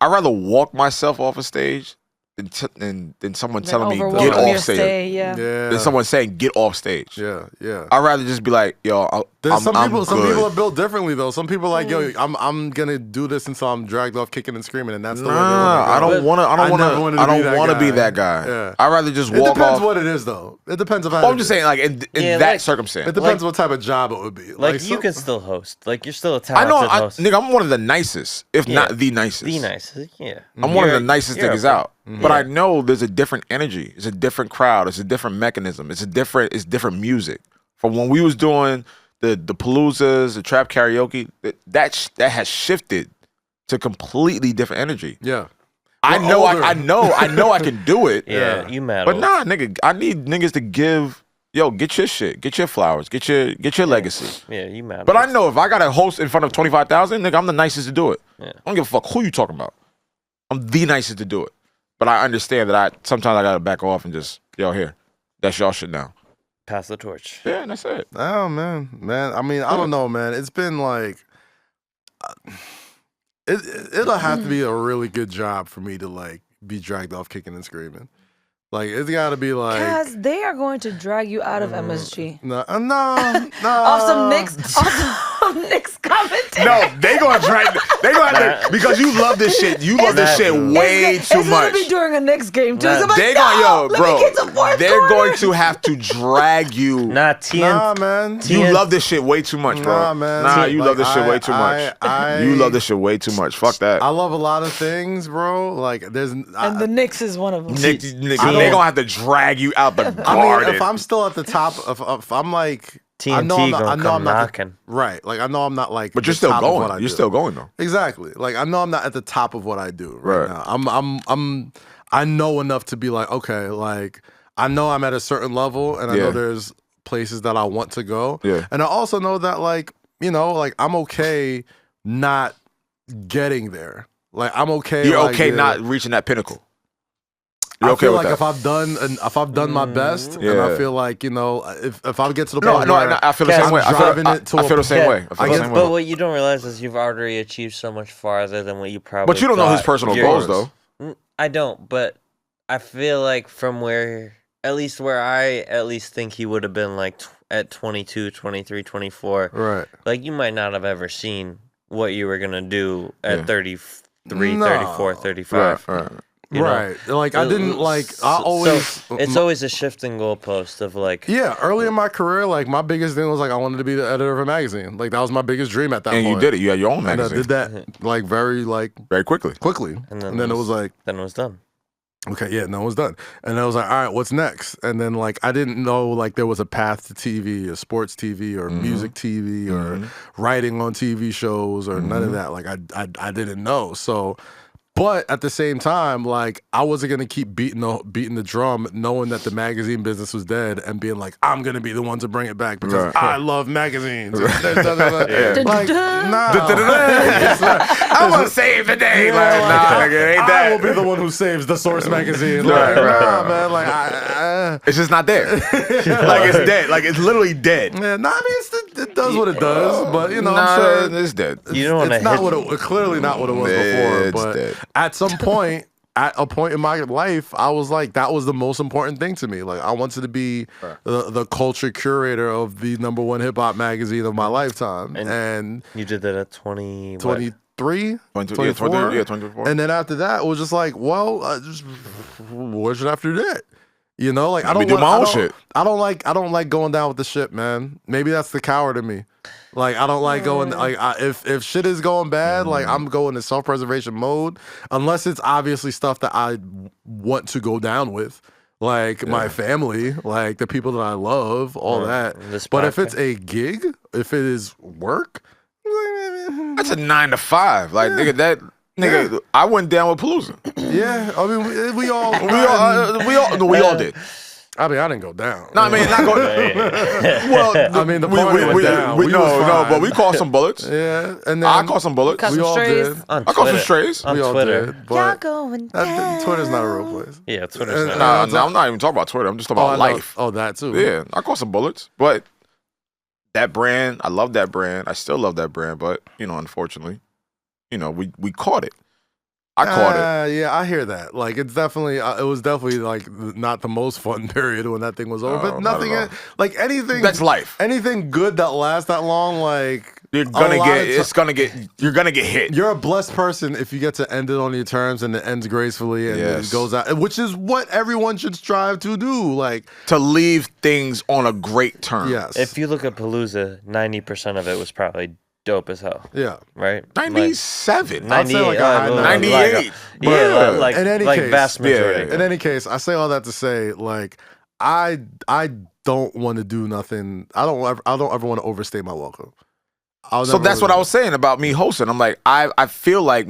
rather walk myself off a stage than someone telling me Overwhelm get your off stage. stay, yeah. Yeah. Than someone saying get off stage. Yeah, yeah. I'd rather just be like, yo, There's some people good. are built differently though. Some people are like, yo, I'm gonna do this until I'm dragged off kicking and screaming, and that's the way they're Nah, I don't want to. I don't never want wanted to to be be that that guy. Yeah. I'd rather just It walk depends off. what it is though. It depends on how. Well, I'm just saying, like in Yeah, that like- circumstance. It depends what type of job it would be. Like, so- you can still host. Like, you're still a I talented know, host. nigga. I'm one of the nicest, if Yeah. not the nicest. The nicest, yeah. I'm one of You're- the nicest you're niggas okay. out. But Yeah. I know there's a different energy. It's a different crowd. It's a different mechanism. It's different music. From when we was doing the Paloozas, the trap karaoke, that has shifted to completely different energy. Yeah. I We're know older. I know I can do it. Yeah, you mad. But old. nah, nigga, I need niggas to give, get your shit, get your flowers, get your legacy. Yeah, you mad. But I old. know if I got a host in front of 25,000, nigga, I'm the nicest to do it. Yeah. I don't give a fuck who you talking about. I'm the nicest to do it. But I understand that sometimes I gotta back off and just, here, that's y'all shit now. Pass the torch. Yeah, and that's it. Oh man. I mean, I don't know, man. It's been like, it'll have to be a really good job for me to like be dragged off kicking and screaming. Like it's got to be like. Because they are going to drag you out of MSG. No. Off some Knicks. Knicks commentator. No, they gonna have to, because you love this shit. You love this shit way too It's much. gonna be during a Knicks game too. So I'm like, They no, gonna, bro. let me get to fourth They're quarter. going to have to drag you. Nah, TN. Nah, man. You love this shit way too much, bro. Nah, man. Nah, you love this shit way too I- much. You love this shit way too much. Fuck that. I love a lot of things, bro. Like there's And the Knicks is one of them. Nick, they gonna have to drag you out the garden. I mean, if I'm still at the top, if I'm like, I know TNT I'm gonna not come knocking. right. Like I know I'm not like, but you're the still top of what I going. You're do. still going though. Exactly. Like I know I'm not at the top of what I do Right. right now. I know enough to be like, okay, like I know I'm at a certain level, and I know there's places that I want to go. Yeah. And I also know that, like, you know, like I'm okay not getting there. Like I'm okay. You're like, okay yeah. not reaching that pinnacle. You're I okay feel with like that. if I've done my best, and Yeah. I feel like, you know, if I get to the No, point no, where I feel the same I'm way. driving it to I feel a the same way. I feel the guess- same But way. what you don't realize is you've already achieved so much farther than what you probably. But you don't know his thought personal you're- goals though. I don't, but I feel like from where I at least think he would have been like at 22, 23, 24. right. Like you might not have ever seen what you were going to do at Yeah. 33, No. 34, 35. Right. you know? Right. Like I didn't like I always it's always a shifting goalpost of like yeah, early in my career, like my biggest thing was like I wanted to be the editor of a magazine. Like that was my biggest dream at that And point. you did it. You had your own And I magazine. did that like very like Very quickly. quickly. And And then then it was like, then it was done. okay, yeah, no, it was done. And I was like, all right, what's next? And then like I didn't know like there was a path to TV, or sports TV, or music TV, or writing on TV shows, or none of that. Like I didn't know. So, but at the same time, like I wasn't gonna keep beating the drum, knowing that the magazine business was dead, and being like, I'm gonna be the one to bring it back because Right. I love magazines. Like, nah. I want to save the day. Yeah, Like, like, nah, nigga, it ain't I that. will be the one who saves the Source magazine. Right, Like, right, nah, right. man. Like, I It's just not there. Like it's dead. Like it's literally dead. yeah, nah, I mean, it does what it does, but you know, Nah, I'm sure it's dead. You don't want it's to not hit what it clearly not what it was It's before. But dead. at some point, at a point in my life, I was like, that was the most important thing to me. Like, I wanted to be the culture curator of the #1 hip hop magazine of my lifetime, and you did that at 20 what? 23, 24. 24. and then after that, it was just like, well, just what should I have to do that? You know, like I Let me don't do my own I don't- shit. I don't like going down with the shit, man. Maybe that's the coward in me. Like I don't like going like if shit is going bad, like I'm going in self-preservation mode, unless it's obviously stuff that I want to go down with, like my family, like the people that I love, all that. This But if podcast. it's a gig, if it is work, That's a 9 to 5. Like nigga, I went down with Palooza. yeah. I mean, we all We all did. I mean, I didn't go down. No, I mean not going. Well, I mean, the party went down. We was no, fine. but we caught some bullets. Yeah, and then I caught some bullets. Caught we some all strays. did. on I caught some Twitter. strays. On We all Twitter. did. Y'all But going Twitter's not a real place. Yeah, Twitter's not. Nah, I'm not even talking about Twitter. I'm just talking about I know. life. Oh, that too. Yeah, I caught some bullets, but that brand, I love that brand. I still love that brand, but unfortunately, we caught it. I caught it. Yeah, I hear that. Like, it's definitely, it was definitely like not the most fun period when that thing was over. No, But not nothing, at all. like anything. That's life. Anything good that lasts that long, like You're a gonna lot get. of ti- It's gonna get. You're gonna get hit. You're a blessed person if you get to end it on your terms and it ends gracefully and Yes. it goes out, which is what everyone should strive to do. Like, To leave things on a great term. yes, If you look at Palooza, 90% of it was probably dope as hell, yeah. right? 97. I'd say like a high 98. Yeah, like in any case, vast majority. yeah. In any case, I say all that to say, like, I don't want to do nothing. I don't ever want to overstay my welcome. So that's what I was saying about me hosting. I'm like, I feel like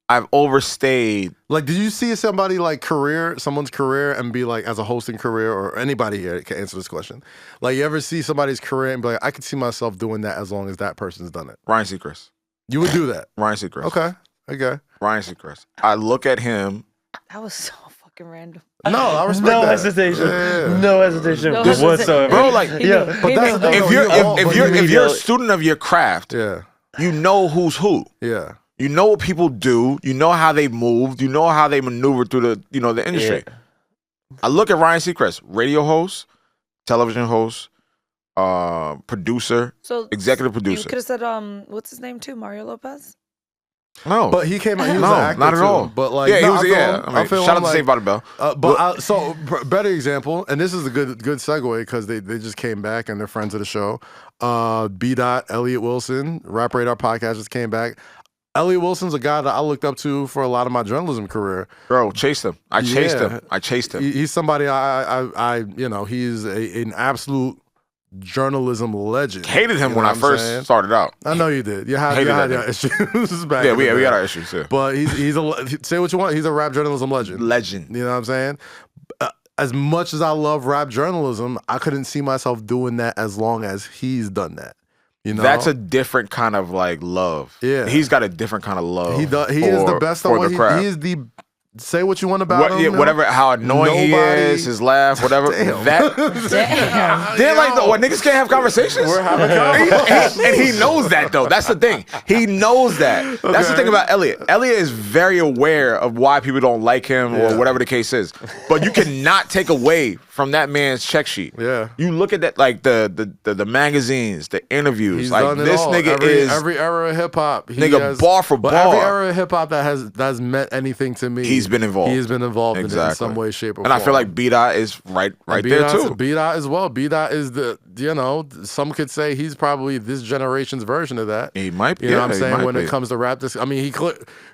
I've overstayed. Like, did you see somebody like someone's career and be like, as a hosting career, or anybody here can answer this question? Like, you ever see somebody's career and be like, I could see myself doing that as long as that person's done it? Ryan Seacrest. You would do that. Ryan Seacrest. Okay. Ryan Seacrest. I look at him. That was so fucking random. No, I respect No that. hesitation. Yeah. No hesitation No whatsoever. Bro, like, He yeah, knew. but He that's knew. the thing. if you're a know- student of your craft, Yeah. you know who's who. Yeah. You know what people do. You know how they moved. You know how they maneuver through the industry. Yeah. I look at Ryan Seacrest, radio host, television host, producer, So executive You producer. could have said what's his name too? Mario Lopez. No, But he came out. He was no, an actor not at too. all. But like, yeah, he no, was. I feel Yeah, him. I mean, feel shout him, out to Saved by the Bell. Better example, and this is a good segue because they just came back and they're friends of the show. B. Elliot Wilson, Rap Radar podcast just came back. Elliot Wilson's a guy that I looked up to for a lot of my journalism career. Bro, chased him. I chased him. He's somebody I he's an absolute journalism legend. Hated him when I first started out. I know you did. You had your issues back. Yeah, we got our issues too. But he's say what you want. He's a rap journalism legend. You know what I'm saying? As much as I love rap journalism, I couldn't see myself doing that as long as he's done that. You know? That's a different kind of like love. Yeah, he's got a different kind of love. He is the best at what he is. The say what you want about him. Yeah, whatever, how annoying he is, his laugh, whatever. Damn. They're like, what, niggas can't have conversations? We're having conversations. And he knows that, though. That's the thing. He knows that. Okay. That's the thing about Elliot. Elliot is very aware of why people don't like him or whatever the case is. But you cannot take away from that man's check sheet. Yeah. You look at that, like the magazines, the interviews. He's like done it this all. nigga every era of hip hop. Nigga, bar for bar. Every era of hip hop that has meant anything to me. He's been involved. He's been involved in it in some way, shape, or form. And I feel like B-Dot is right there too. B-Dot as well. B-Dot is some could say he's probably this generation's version of that. He might be. You know what I'm saying? When it comes to rap, I mean, he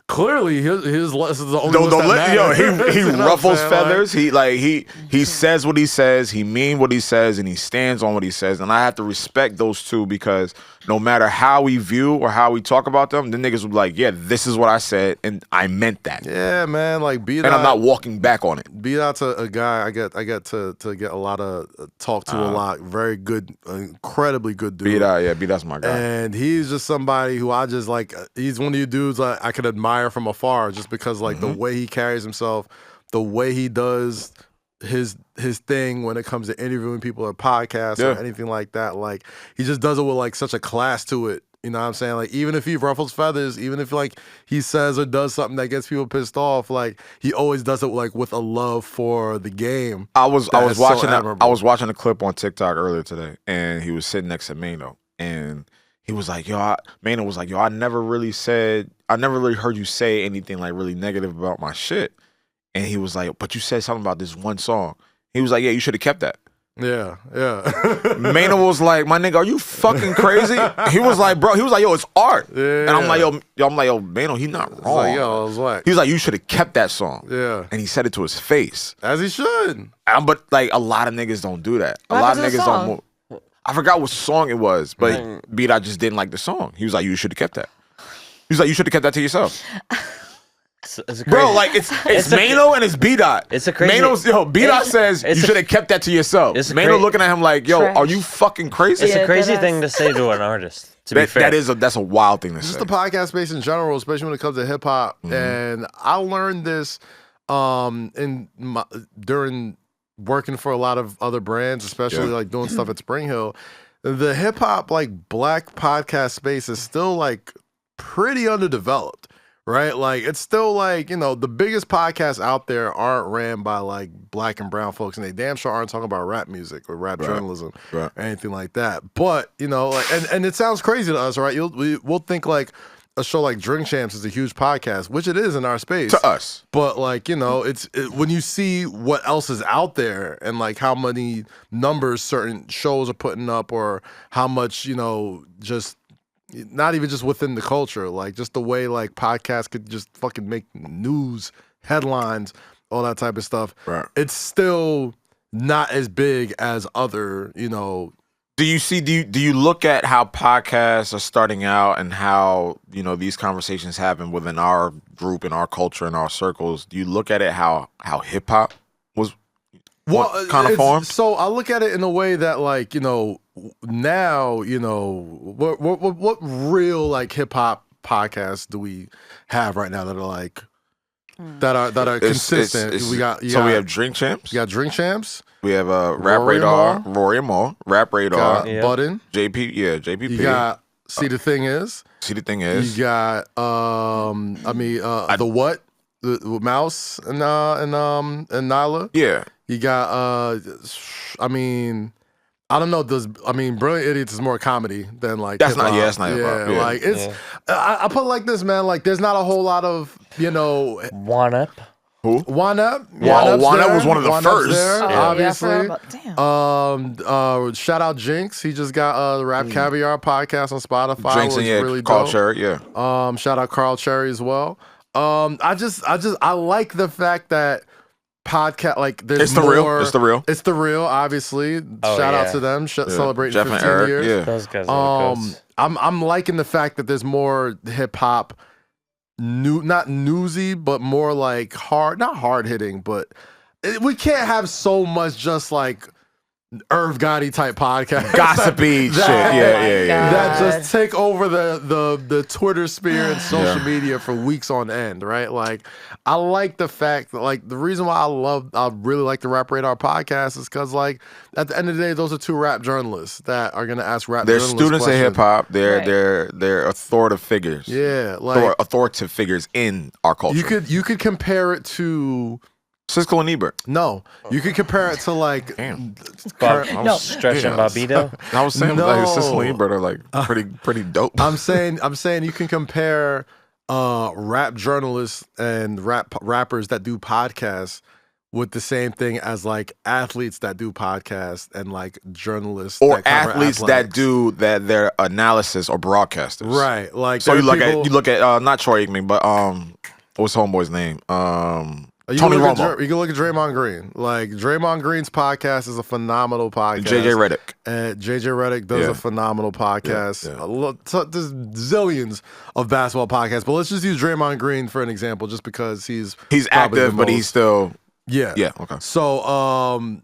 clearly his list is the only list that matters. He ruffles feathers. He says what he says. He means what he says, and he stands on what he says. And I have to respect those two because no matter how we view or how we talk about them, the niggas will be like, yeah, this is what I said, and I meant that. Yeah, man. Like B-Dot, and I'm not walking back on it. B-Dot's a guy I get to get a lot of talk to a lot. Very good, incredibly good dude. B-Dot's my guy. And he's just somebody who I just like. He's one of you dudes I could admire from afar just because like the way he carries himself, the way he does his thing when it comes to interviewing people at podcasts or anything like that. Like he just does it with like such a class to it. You know what I'm saying? Like even if he ruffles feathers, even if like he says or does something that gets people pissed off, like he always does it like with a love for the game. I was watching a clip on TikTok earlier today, and he was sitting next to Mano, and he was like, Mano was like, I never really heard you say anything like really negative about my shit. And he was like, but you said something about this one song. He was like, yeah, you should have kept that. Yeah. Maynard was like, my nigga, are you fucking crazy? He was like, bro, yo, it's art. Yeah. And I'm like, yo, Maynard, he's not wrong. Like, yo, I was like, he was like, you should have kept that song. Yeah. And he said it to his face. As he should. But like a lot of niggas don't do that. A lot of niggas don't. I forgot what song it was, but B-Dot just didn't like the song. He was like, you should have kept that. He was like, you should have kept that to yourself. It's bro, like it's Mano and it's B-Dot. It's a crazy. B-Dot says you should have kept that to yourself. Mano looking at him like, yo, are you fucking crazy? It's a crazy thing to say to an artist. To be fair, that's a wild thing to say. Just the podcast space in general, especially when it comes to hip hop. And I learned this during working for a lot of other brands, especially like doing stuff at Spring Hill. The hip hop like black podcast space is still like pretty underdeveloped. Right? Like, it's still like, the biggest podcasts out there aren't ran by like black and brown folks, and they damn sure aren't talking about rap music or rap journalism or anything like that. But, like, and it sounds crazy to us, right? We'll think like a show like Drink Champs is a huge podcast, which it is in our space. To us. But like, when you see what else is out there and like how many numbers certain shows are putting up or how much, just not even just within the culture, like just the way like podcasts could just fucking make news headlines, all that type of stuff. Right. It's still not as big as other, Do you look at how podcasts are starting out and how, these conversations happen within our group and our culture and our circles? Do you look at it how hip hop was kind of formed? So I look at it in a way that like, now, what real like hip hop podcasts do we have right now that are like that are consistent? We have Drink Champs. You got Drink Champs. We have Rap Radar, Rory and More, Rap Radar, Budden, JPP. You got See the Thing Is. You got the What, the Mouse and Nyla. Yeah. You got I don't know. Brilliant Idiots is more comedy than like That's hip-hop. not. Yeah, that's not hip-hop. Yeah. Like it's. I put it like this, man. Like there's not a whole lot of One Up. Who? One Up. One Up was one of the first. There, obviously. Damn. Shout out Jinx. He just got the Rap Caviar podcast on Spotify. Jinx and really Carl dope. Cherry. Yeah. Shout out Carl Cherry as well. I like the fact that podcast like there's It's the more, real. It's the real. It's the real, obviously. Shout out to them. Celebrating Jeff 15 and Eric, years. Yeah. Those guys are the goats. I'm liking the fact that there's more hip hop, not newsy, but more like not hard hitting, but we can't have so much just like Gotti type podcast, Gossipy shit. Yeah. That just take over the Twitter sphere and social media for weeks on end, right? Like, I like the fact that, like, the reason why I really like the Rap Radar podcast is because, like, at the end of the day, those are two rap journalists that are gonna ask rap. They're journalists students questions. of hip hop. They're authoritative figures. Yeah, like authoritative figures in our culture. you could compare it to. Siskel and Ebert. No, you could compare it to like Stretch and Bobbito. I was saying like Siskel and Ebert are like pretty dope. I'm saying you can compare rap journalists and rappers that do podcasts with the same thing as like athletes that do podcasts and like journalists or that cover athletes athletics. that do their analysis or broadcasters. Right. Like So you look people, at not Troy Aikman, but what's homeboy's name? you Tony can Romo. you can look at Draymond Green. Like Draymond Green's podcast is a phenomenal podcast. JJ Redick. And JJ Redick does a phenomenal podcast. There's zillions of basketball podcasts, but let's just use Draymond Green for an example, just because he's active, but he's still yeah. Okay. So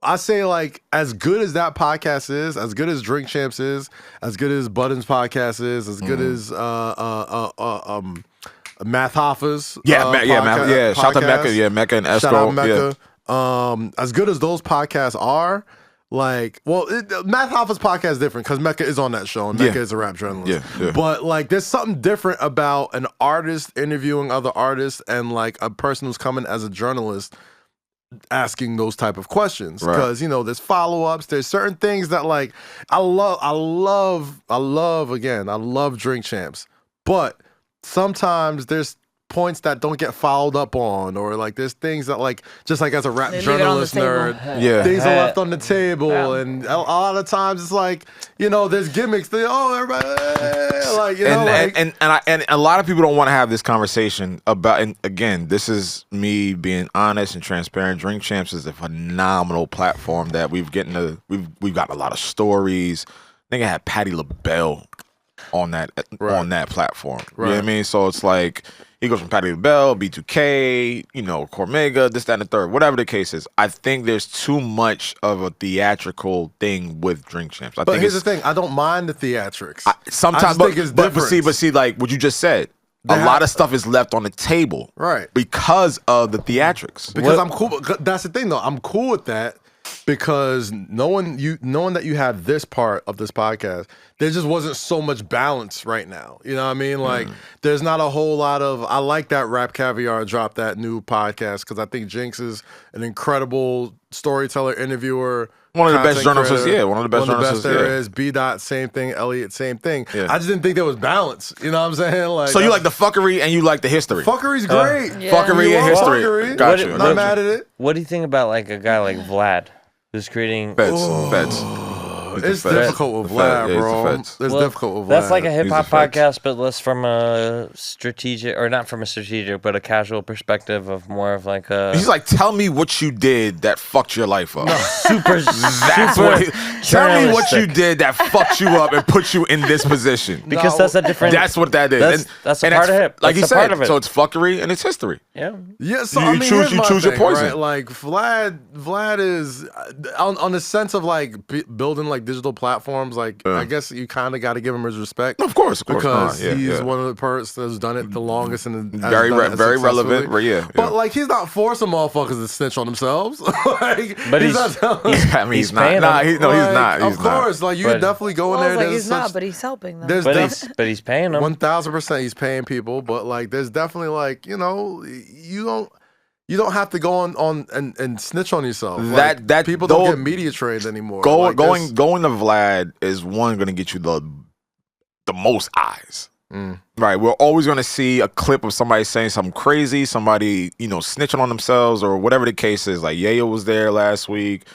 I say, like, as good as that podcast is, as good as Drink Champs is, as good as Budden's podcast is, as good as Math Hoffa's Shout out to Mecca, Mecca and Esco. Shout out Mecca. As good as those podcasts are, like, Math Hoffa's podcast is different because Mecca is on that show and Mecca is a rap journalist. Yeah. But like, there's something different about an artist interviewing other artists and like a person who's coming as a journalist asking those type of questions, because there's follow-ups, there's certain things that like I love Drink Champs, but sometimes there's points that don't get followed up on, or like there's things that like just like as a rap journalist nerd, things are left on the table, and a lot of times it's like there's gimmicks. Everybody like and a lot of people don't want to have this conversation about. And again, this is me being honest and transparent. Drink Champs is a phenomenal platform that we've got a lot of stories. I think I had Patti LaBelle on that platform. You know what I mean? So it's like he goes from Patti LaBelle, B2K, Cormega, this, that, and the third, whatever the case is. I think there's too much of a theatrical thing with Drink Champs. But here's the thing: I don't mind the theatrics. Sometimes, I think it's different. but see, like what you just said, a lot of stuff is left on the table, right? Because of the theatrics. Because I'm cool. That's the thing, though. I'm cool with that. Because knowing that you have this part of this podcast, there just wasn't so much balance right now. You know what I mean? Like, there's not a whole lot of. I like that Rap Caviar dropped that new podcast because I think Jinx is an incredible storyteller, interviewer. One of the best journalists, one of the best journalists there is. B. Dot, same thing. Elliot, same thing. Yeah. I just didn't think there was balance. You know what I'm saying? Like, so you like the fuckery and you like the history. Fuckery's great. Fuckery and history. Fuckery. Gotcha. Not mad at it. What do you think about like a guy like Vlad, who's creating Feds? It's difficult with Vlad, bro. It's difficult with Vlad. That's like a hip hop podcast, but less from a strategic, or not from a strategic, but a casual perspective of more of like a. He's like, tell me what you did that fucked your life up. Tell me what you did that fucked you up and put you in this position. Because that's a different. That's what that is. That's a part of it. Like you said, so it's fuckery and it's history. Yeah. Yeah. So you choose your poison. Right? Like Vlad is on the sense of like building like digital platforms. Like I guess you kind of got to give him his respect. Of course, because he's one of the persons that's done it the longest and very relevant. Yeah. But like he's not forcing motherfuckers to snitch on themselves. Like, but he's not. He's not. He's not. Of course, like you can definitely go in there. Like he's not, but he's helping them. But he's paying them. 1,000% he's paying people. But like, there's definitely like you You don't have to go on and snitch on yourself. That people don't get media trained anymore. Going to Vlad is going to get you the most eyes. Right, we're always going to see a clip of somebody saying something crazy, somebody snitching on themselves or whatever the case is. Like Yayo was there last week,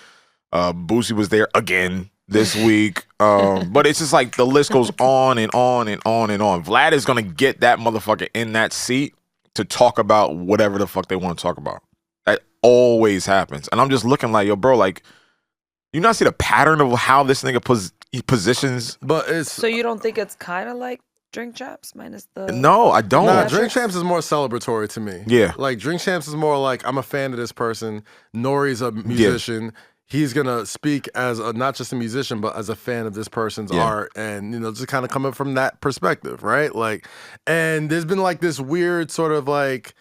Boosie was there again this week, but it's just like the list goes on and on and on and on. Vlad is going to get that motherfucker in that seat to talk about whatever the fuck they want to talk about. That always happens. And I'm just looking like, yo, bro, like, you not see the pattern of how this nigga positions? But it's... So you don't think it's kind of like Drink Champs minus the... No, I don't. Nah, Drink Champs is more celebratory to me. Yeah. Like, Drink Champs is more like, I'm a fan of this person. Nori's a musician. Yeah. He's going to speak as not just a musician, but as a fan of this person's art. And, just kind of coming from that perspective, right? Like, and there's been like this weird sort of like,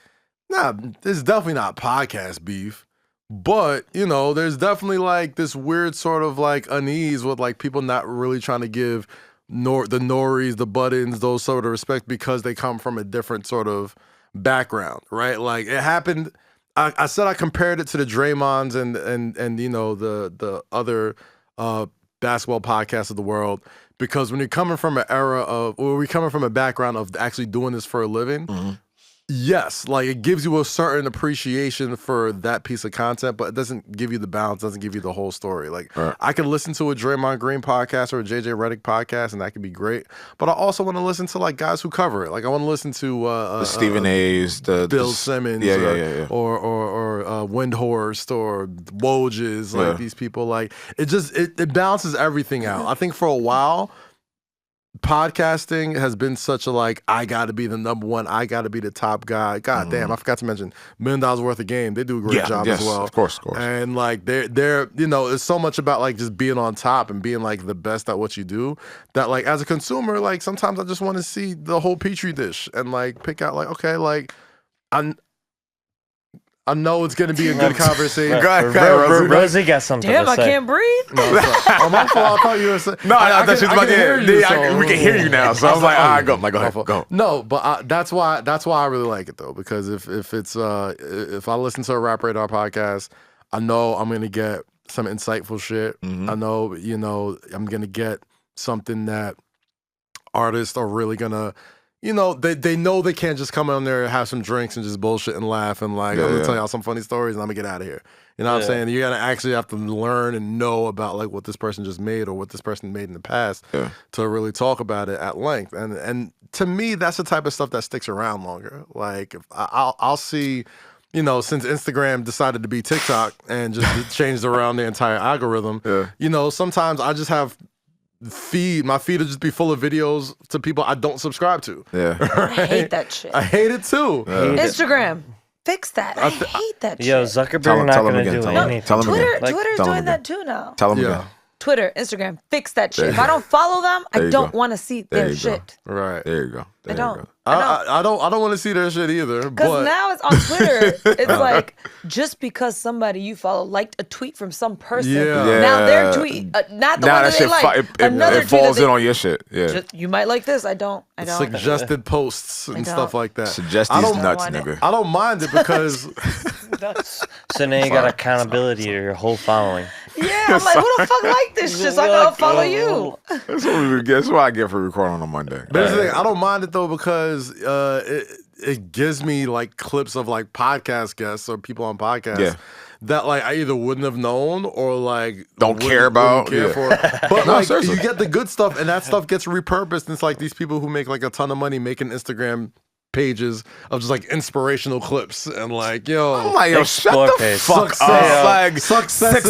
there's definitely not podcast beef. But, there's definitely like this weird sort of like unease with like people not really trying to give the Noris, the Buddens, those sort of respect because they come from a different sort of background, right? Like it happened... I said I compared it to the Draymonds and the other basketball podcasts of the world because when you're coming from an era of, or we're coming from a background of actually doing this for a living, yes, like it gives you a certain appreciation for that piece of content, but it doesn't give you the balance, doesn't give you the whole story. Like I could listen to a Draymond Green podcast or a JJ Redick podcast, and that could be great. But I also want to listen to like guys who cover it. Like I want to listen to the Stephen A's, Bill Simmons, or Windhorst or Wojs, like these people. Like it balances everything out. I think for a while, podcasting has been such a like, I gotta be the number one, I gotta be the top guy. God damn, I forgot to mention $1 million worth of game. They do a great job as well. Of course. And like they're it's so much about like just being on top and being like the best at what you do that like as a consumer, like sometimes I just want to see the whole petri dish and like pick out like, okay, like I know it's gonna be a good conversation. Rosy got something to say. Damn, I can't breathe. No, my fault. I thought you were saying. No, I thought she was about to hear you. We can hear you now. So I was like, all right, go ahead. Go. No, but that's why I really like it though, because if I listen to a Rap Radar podcast, I know I'm gonna get some insightful shit. I know, I'm gonna get something that artists are really gonna. They know they can't just come on there and have some drinks and just bullshit and laugh and like, I'm going to tell y'all some funny stories and I'm going to get out of here. You know what I'm saying? You got to actually have to learn and know about like what this person just made or what this person made in the past to really talk about it at length. And to me, that's the type of stuff that sticks around longer. Like I'll see, since Instagram decided to be TikTok and just changed around the entire algorithm, sometimes I just have my feed will just be full of videos to people I don't subscribe to. Right? I hate that shit. I hate it too. Instagram, fix that. I hate that shit. Yo, Zuckerberg not gonna do anything. Twitter's doing that too now. Tell them again. Twitter, Instagram, fix that shit. If I don't follow them, I don't want to see their shit. Right. There you go. I don't. I don't want to see their shit either. Because now it's on Twitter. It's like just because somebody you follow liked a tweet from some person. Now their tweet, not the one that they like. Another it falls in on your shit. Yeah. You might like this. I don't. Suggested posts and stuff like that. Suggest these nuts, nigga. I don't mind it because. So now you got accountability to your whole following. Yeah, I'm like, who the fuck like this shit? So I gotta follow you. That's what I get for recording on a Monday. But here's the thing, I don't mind it though because it gives me like clips of like podcast guests or people on podcasts that like I either wouldn't have known or like don't care about. For. But like you get the good stuff and that stuff gets repurposed. And it's like these people who make like a ton of money making Instagram pages of just like inspirational clips and like I'm like, yo, shut the fuck up. Like success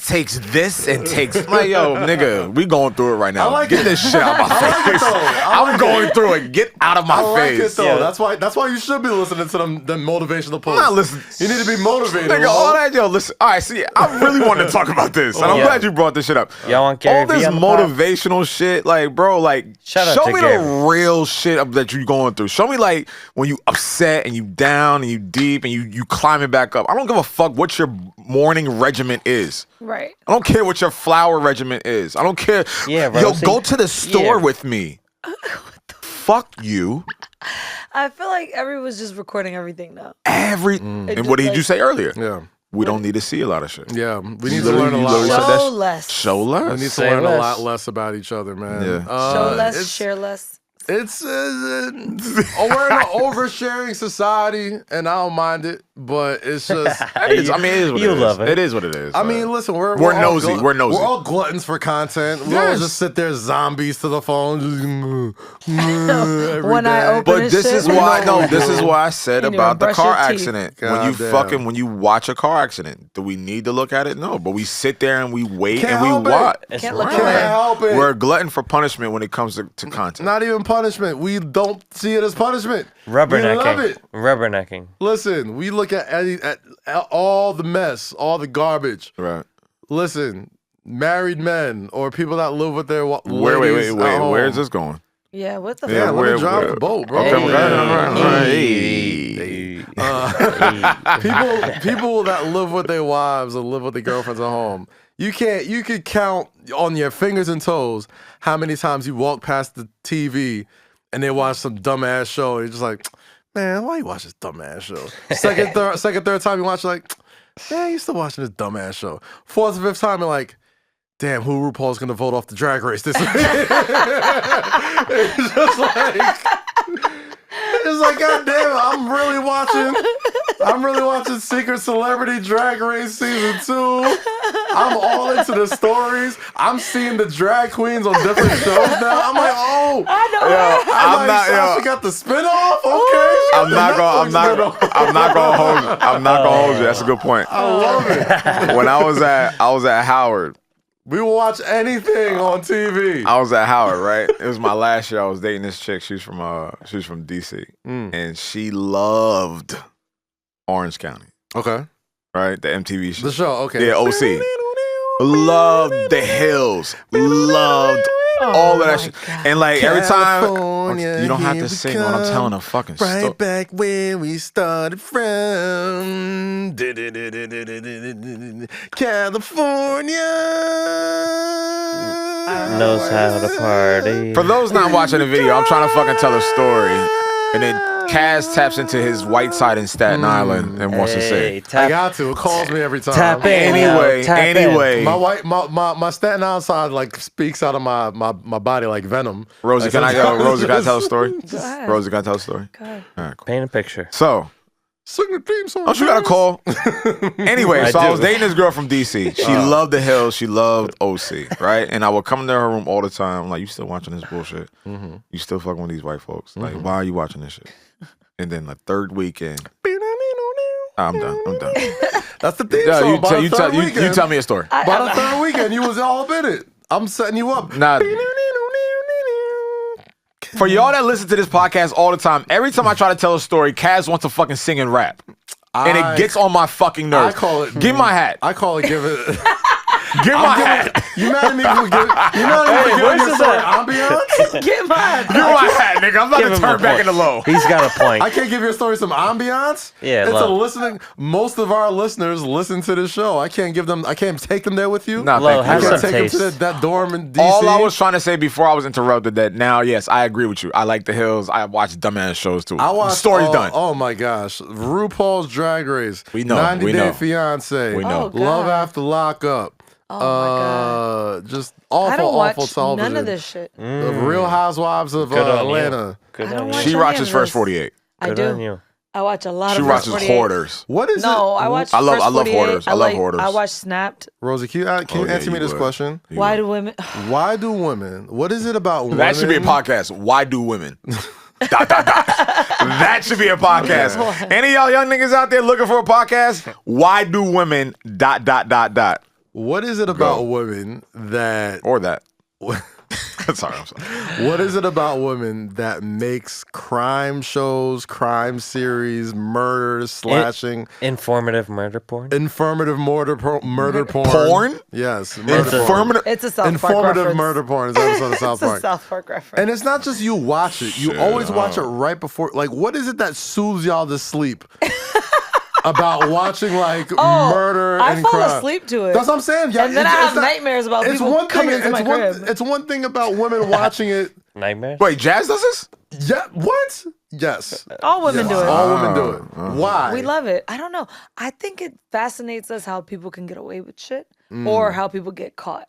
takes this and takes like, yo, nigga, we going through it right now. Get this shit out of my face. I'm going through it. Get out of my face. That's why you should be listening to them motivational posts. I'm not listening. You need to be motivated. Nigga, all that, listen. All right, see, I really wanted to talk about this, and I'm glad you brought this shit up. Y'all want Gary all this motivational shit, like, bro, like, show me the real shit that you going through. Show me like when you upset and you down and you deep and you climbing back up. I don't give a fuck what your morning regimen is. Right. I don't care what your flower regimen is. I don't care. Yeah, Yo, go to the store with me. Fuck you. I feel like everyone's just recording everything now. And what did you say earlier? Yeah. We don't need to see a lot of shit. Yeah, we need to learn a lot. Show less. Show less. We need to learn a lot less about each other, man. Yeah. Show less, share less. We're in an oversharing society, and I don't mind it, but it's just. It is what it is. Love it. It is what it is. I mean, listen, we're nosy. We're nosy. We're all gluttons for content. We all just sit there zombies to the phone. When I open But this shit, is why this is why I said And you about the brush car your teeth. accident. God When you watch a car accident, do we need to look at it? No, but we sit there and we wait Can't and we help it. watch. Can't look Can't away. help it. We're a glutton for punishment when it comes to content. Not even punishment. We don't see it as punishment. Rubbernecking. We love it. Rubbernecking. Listen, we look at all the mess, all the garbage. Right. Listen, married men or people that live with their Wait. ladies at home. Where is this going? Yeah, what the Yeah, fuck? let me drive the boat, bro. Okay, People that live with their wives or live with their girlfriends at home. You could count on your fingers and toes how many times you walk past the TV and they watch some dumbass show. And you're just like, man, why you watch this dumbass show? Second, third time you watch, you're like, man, you still watching this dumbass show. Fourth or fifth time, you're like, damn, who RuPaul's gonna vote off the Drag Race this week? It's just like, God damn it, I'm really watching Secret Celebrity Drag Race Season 2. I'm all into the stories. I'm seeing the drag queens on different shows now. I'm like, oh, I know. Sasha got the spinoff. Okay, I'm not gonna hold you. That's a good point. I love it. When I was at Howard. We will watch anything on TV. I was at Howard, right? It was my last year. I was dating this chick. She's from DC, and she loved Orange County. Okay, right? The MTV show. The show. Okay, yeah, OC. Loved the hills. Loved all of that shit. And like every time, you don't have to sing when I'm telling a fucking story. Right back where we started from, California. Knows how to party. For those not watching the video, I'm trying to fucking tell a story, and then KAZ taps into his white side in Staten Island and wants to say, I got to. It calls me every time. Tap in. Anyway. My Staten Island side like speaks out of my body like venom. Rosie, like, can I tell a story? Go ahead. Rosie, can I tell a story? Go ahead. All right, cool. Paint a picture. So, sing the theme song. oh, she got a call. Anyway, so I was dating this girl from DC. She loved the hills. She loved OC, right? And I would come into her room all the time. I'm like, you still watching this bullshit? You still fucking with these white folks? Like, why are you watching this shit? And then the third weekend, I'm done. That's the theme song. You tell me a story. By the third weekend, you was all up in it. I'm setting you up. Nah. For y'all that listen to this podcast all the time, every time I try to tell a story, KAZ wants to fucking sing and rap. And it gets on my fucking nerves. I call it. Give my hat. I call it give it. Give my hat. You mad at me for giving your story ambiance? Get mine. Give my hat, nigga. I'm about Give to him turn a back point. into low. He's got a point. I can't give your story some ambiance. Yeah, it's low. a listening. Most of our listeners listen to this show. I can't take them there with you. Nah, Low, thank I have you. can't some take taste. them to that dorm in DC. All I was trying to say before I was interrupted that now, yes, I agree with you. I like the hills. I watch dumbass shows too. I watched. Story's done. Oh my gosh, RuPaul's Drag Race. We know, 90 we Day know. Fiance. We know. Oh, God. Love After Lockup. Oh my God. Just I don't watch awful television. none of this shit. The Real Housewives of Good on you. Atlanta. Good I don't on watch you. She any watches of First this. 48. I Good do. on you. I watch a lot She of watches First 48. Hoarders. What is No, it? I watch. I love First 48. Hoarders. I love Hoarders. I watch Snapped. Rosie, can you Oh, yeah, answer me you this would. question? You Why would. do women? Why do women? What is it about women? That should be a podcast. Why do women? ... That should be a podcast. Any of y'all young niggas out there looking for a podcast? Why do women ... What is it about women that? Or that. Sorry, I'm sorry. What is it about women that makes crime shows, crime series, murders, slashing, Informative murder porn. informative murder porn? Porn? Yes, murder porn. Informative. It's a South Park Informative reference. murder porn is an episode of South It's a Park. South Park reference. And it's not just you watch it. You always watch it right before. Like, what is it that soothes y'all to sleep? About watching like murder I and fall crime. asleep to it. That's what I'm saying. Yeah, And then I have nightmares about people coming into my crib. It's one thing about women watching it. Nightmares? Wait, Jazz does this? Yeah, what? Yes. All women do it. All women do it. Why? We love it. I don't know. I think it fascinates us how people can get away with shit or how people get caught.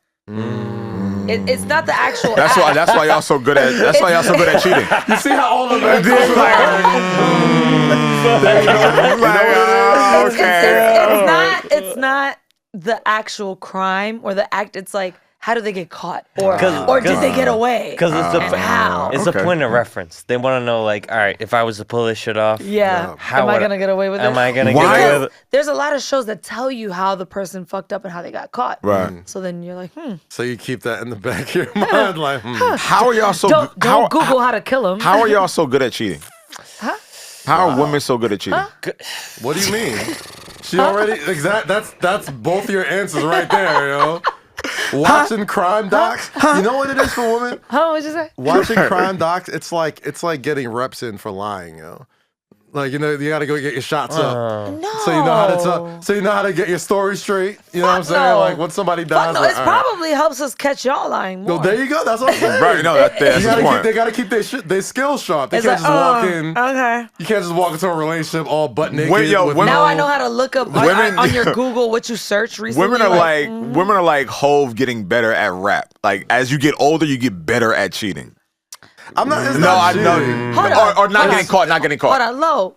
It's not the actual. That's why y'all so good at. That's why y'all so good at cheating. You see how all of them It's not the actual crime or the act. It's like, how do they get caught, or did they get away? Because it's a point of reference. They want to know, like, all right, if I was to pull this shit off, how am I gonna get away with it? Am I gonna get away with it? There's a lot of shows that tell you how the person fucked up and how they got caught. Right. So then you're like, So you keep that in the back of your mind, like, How are y'all so? Don't Google how to kill him. How are y'all so good at cheating? Huh? How are women so good at cheating? What do you mean? She already that's both your answers right there, yo. Watching crime docs, you know what it is for women? What'd you say? Watching crime docs, it's like getting reps in for lying, yo. Like, you know, you gotta go get your shots up. No. So you know how to tell. So you know how to get your story straight. You know what I'm saying? no. Like when somebody dies, No, like, it all right. probably helps us catch y'all lying more. No, there you go. That's what I'm saying. Right? No, that's the point. They gotta keep their skills sharp. They It's can't like, just walk in. Okay. You can't just walk into a relationship all butt naked. Now I know how to look up Women- on your Google what you search recently. Women are like Hove getting better at rap. Like as you get older, you get better at cheating. I'm not. It's No, not I know. cheating. Hold on. Or not Hold getting on. caught. Not getting caught. Hold on, Lo.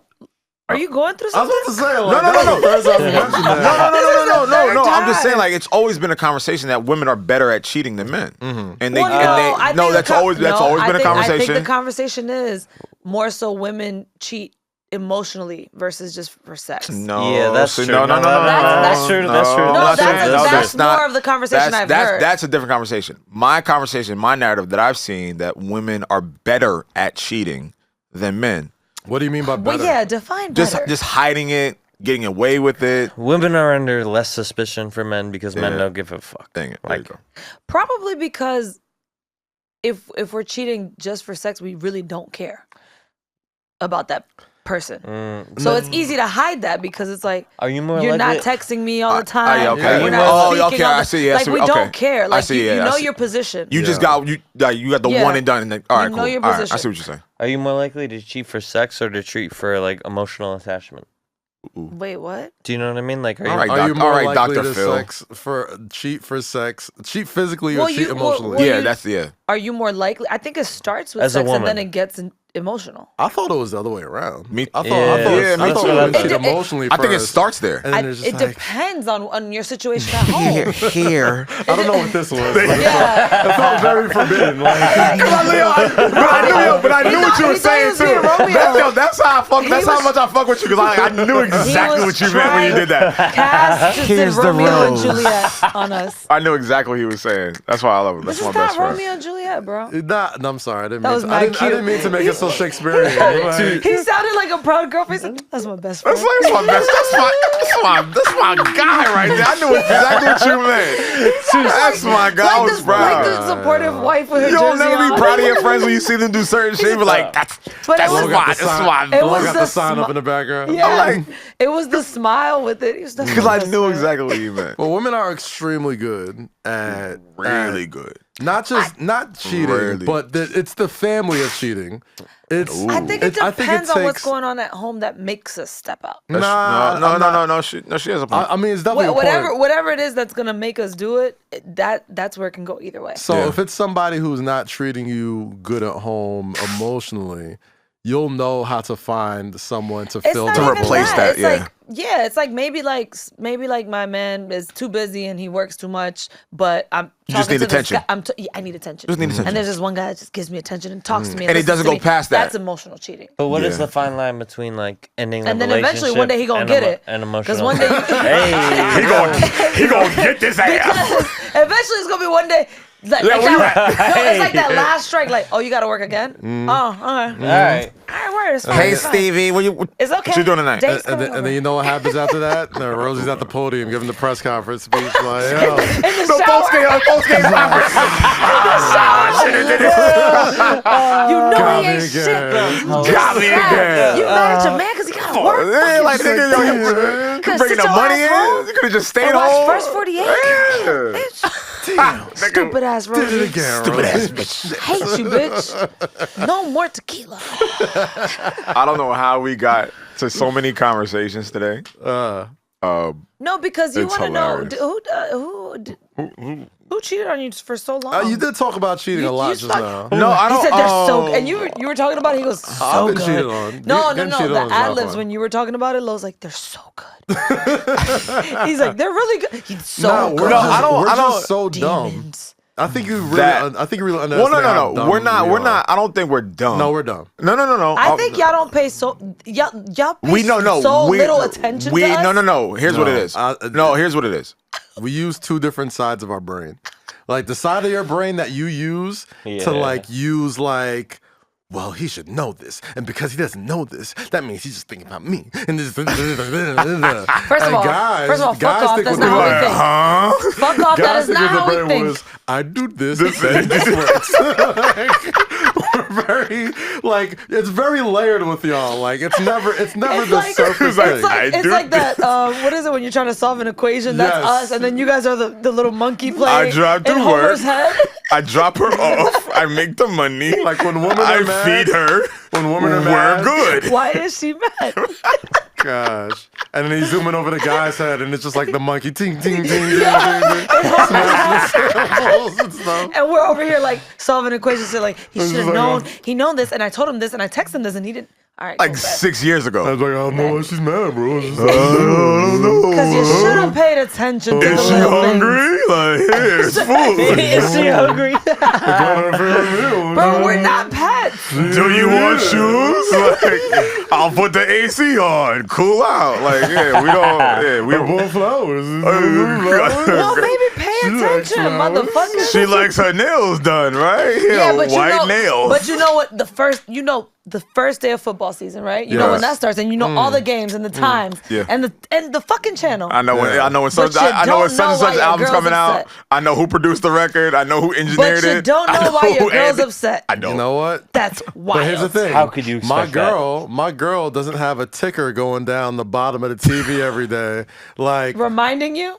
Are you going through I was something? about to say, like, No. that's the first time you mentioned that. No. I'm just time. saying, like, it's always been a conversation that women are better at cheating than men. And they, I think that's always been a I conversation. think the conversation is more so women cheat emotionally versus just for sex. No, Yeah, that's true. No, That's true. No, that's that's not- more of the conversation I've heard. That's a different conversation. My narrative that I've seen that women are better at cheating than men. What do you mean by better? Well, yeah, define better. Just hiding it, getting away with it. Women are under less suspicion for men because men don't give a fuck. Dang it. There you go. Probably because if we're cheating just for sex, we really don't care about that person. So it's easy to hide that because it's like, Are you more you're likely? not texting me all the time. okay. We're Oh, not speaking okay, all I the- see, I Like see, we okay. don't care. I Like see, you yeah, I know see. your position. You just got the Yeah. one and done. And then, all right, You cool. know your All right, I position. see what you're saying. Are you more likely to cheat for sex or to cheat for like emotional attachment? Wait, what? Do you know what I mean? Like, are you? All right, Are you more all right, likely Dr. to Phil. cheat for sex, cheat physically Well, or cheat emotionally? well, Yeah, you- that's Are you more likely? I think it starts with As a sex and then woman. it gets emotional. I thought it was the other way around. Me- I thought, Yeah, I thought, me I thought too. women cheat It- emotionally I think it first, starts there. and then it's just It like, depends on your situation at home. Here. I don't know what this was. Yeah. It felt very forbidden. Like, But I knew what you were he thought he saying was too. being Romeo. That's how I fuck. That's how was- much I fuck with you because I knew exactly was what you meant when you trying- did that. Kaz just Here's did the Romeo and rose. Juliet on us. I knew exactly what he was saying. That's why I love him. This That's is my not best friend. Romeo and Juliet, bro. no, I'm sorry. I didn't That mean was to. mad I didn't cute. mean to make it so Shakespearean. Like, He sounded like a proud girlfriend. He's like, that's my best friend. That's my best. That's my guy right there. I knew exactly what you meant. That's my guy. I was Like proud. the supportive wife with her You don't jersey never be on. proud of your friends when you see them do certain shit. You be like, that's But it was, why. That's why. It Lord was got the the sign up in the background. yeah, it was the smile with it. He was the Because I best knew friend. exactly what you meant. Well, women are extremely good at Really good. not cheating, Really. but it's the family of cheating. It's I think it I think depends on what's takes- going on at home that makes us step out. Nah, No. I'm not- No. She has a point. I mean, it's definitely a point. Whatever it is that's gonna make us do it, that's where it can go either way. So Yeah. if it's somebody who's not treating you good at home emotionally, you'll know how to find someone to It's fill not the even replace void. that, It's yeah. like it's like maybe like my man is too busy and he works too much, but I'm You just talking need to this attention. guy- I need attention. Just need attention. And there's just one guy that just gives me attention and talks to me, And he listens doesn't to go me. past that. That's emotional cheating. But what is Yeah. the fine line between like ending the And then relationship eventually one day he gonna and get it. and emotional? Because one day hey, He gonna get this ass. because eventually it's gonna be one day. Like, Yeah, like where you that, at? no, it's like that last strike. Like, oh, you got to work again. Oh, all right, all right. word. It's fine. Hey it's fine. Stevie, what It's okay. you doing tonight? Date's And coming then you know what happens after that? No, Rosie's at the podium giving the press conference speech like, yo. in the No shower. post game conference. You know Got he me ain't shit, again. bro. Got me again. You mad at your man because he got to work. Yeah, like Fucking nigga, shit. you Could've bringing sit the your money ass home in. You could have just stayed and watch home. First 48. Yeah. Bitch. Damn. Stupid ass Rory. Did it again, Stupid ass Rory. bitch. Hate you, bitch. No more tequila. I don't know how we got to so many conversations today. No, because you It's want to know hilarious. who cheated on you for so long. You did talk about cheating a lot just now. No, I don't. He said they're so, and you were talking about it. He goes so I've been good. cheated on. No. Getting cheated The on is not ad libs fun. when you were talking about it, Lo's like they're so good. He's like they're really good. He's so Nah, good. we're just, we're I don't- just so dumb. Demons. I think you really, That- I think you really Well, understand. how no. dumb We're not. we We're are. not. I don't think we're dumb. No, we're dumb. No. I think y'all don't pay so y'all pay We no. so we, little attention we, to us. No. Here's what it is. Here's what it is. We use two different sides of our brain. Like the side of your brain that you use to like use like, well, he should know this, and because he doesn't know this, that means he's just thinking about me. And this, First of all, fuck off. That's not how we think. Huh? Fuck off. That is not how we think. I do this, and this works. We're very like it's very layered with y'all. Like it's never It's the like, surface like, thing. I it's do like that. What is it when you're trying to solve an equation? That's Yes. us, and then you guys are the little monkey playing drive to in work. Homer's head. I drop her off. I make the money. Like when women are I mad, feed her. when women are We're mad, good. Why is she mad? Gosh. And then he's zooming over the guy's head, and it's just like the monkey, ting, ting, ting, ting, ting, ting. Smashing the samples and stuff. And we're over here like solving equations. So like he It's should have just like, known. He known this, and I told him this, and I texted him this, and he didn't. All right, Like 6 years I ago. was like, I don't know why she's mad, bro. It's just because you should have paid attention to the Is she little hungry? Like, here's food. things. Is she hungry? Bro, Bro, we're not pets. Do you want shoes? Like, I'll put the AC on. Cool out. Like, yeah, we don't. Yeah, we want flowers. Well, maybe pay attention, flowers. motherfucker. She likes her nails done, right? Yeah, but white you know, nails. But you know what? The first day of football season, right? You know when that starts, and you know all the games and the times, Yeah. and the fucking channel. I know when Yeah. I know when such But you I know when don't such and know why such your album's girl's coming out. upset. I know who produced the record. I know who engineered But you it. don't I know why your who girl's edited- upset. I don't. You know what? That's wild. But here's the thing. How could you expect that? My girl doesn't have a ticker going down the bottom of the TV every day. Like Reminding you?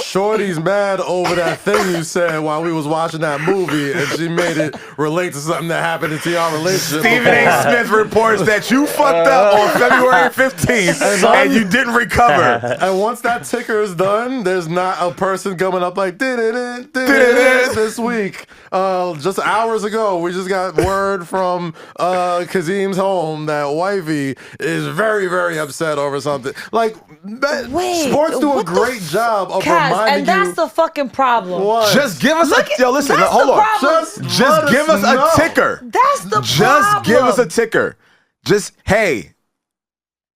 Shorty's mad over that thing you said while we was watching that movie, and she made it relate to something that happened into our relationship. Stephen A. Smith reports that you fucked up on February 15th and you didn't recover. And once that ticker is done, there's not a person coming up like this week. Just hours ago, we just got word from Kazeem's home that wifey is very, very upset over something. Like, Wait, sports do a what the great job of Kaz, reminding and that's you. the fucking problem. What? Just give us yo, listen, that's hold the on. problem. Just give us know. a ticker. That's the Just problem. give us a ticker. Just, hey,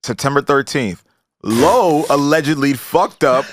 September 13th. Low allegedly fucked up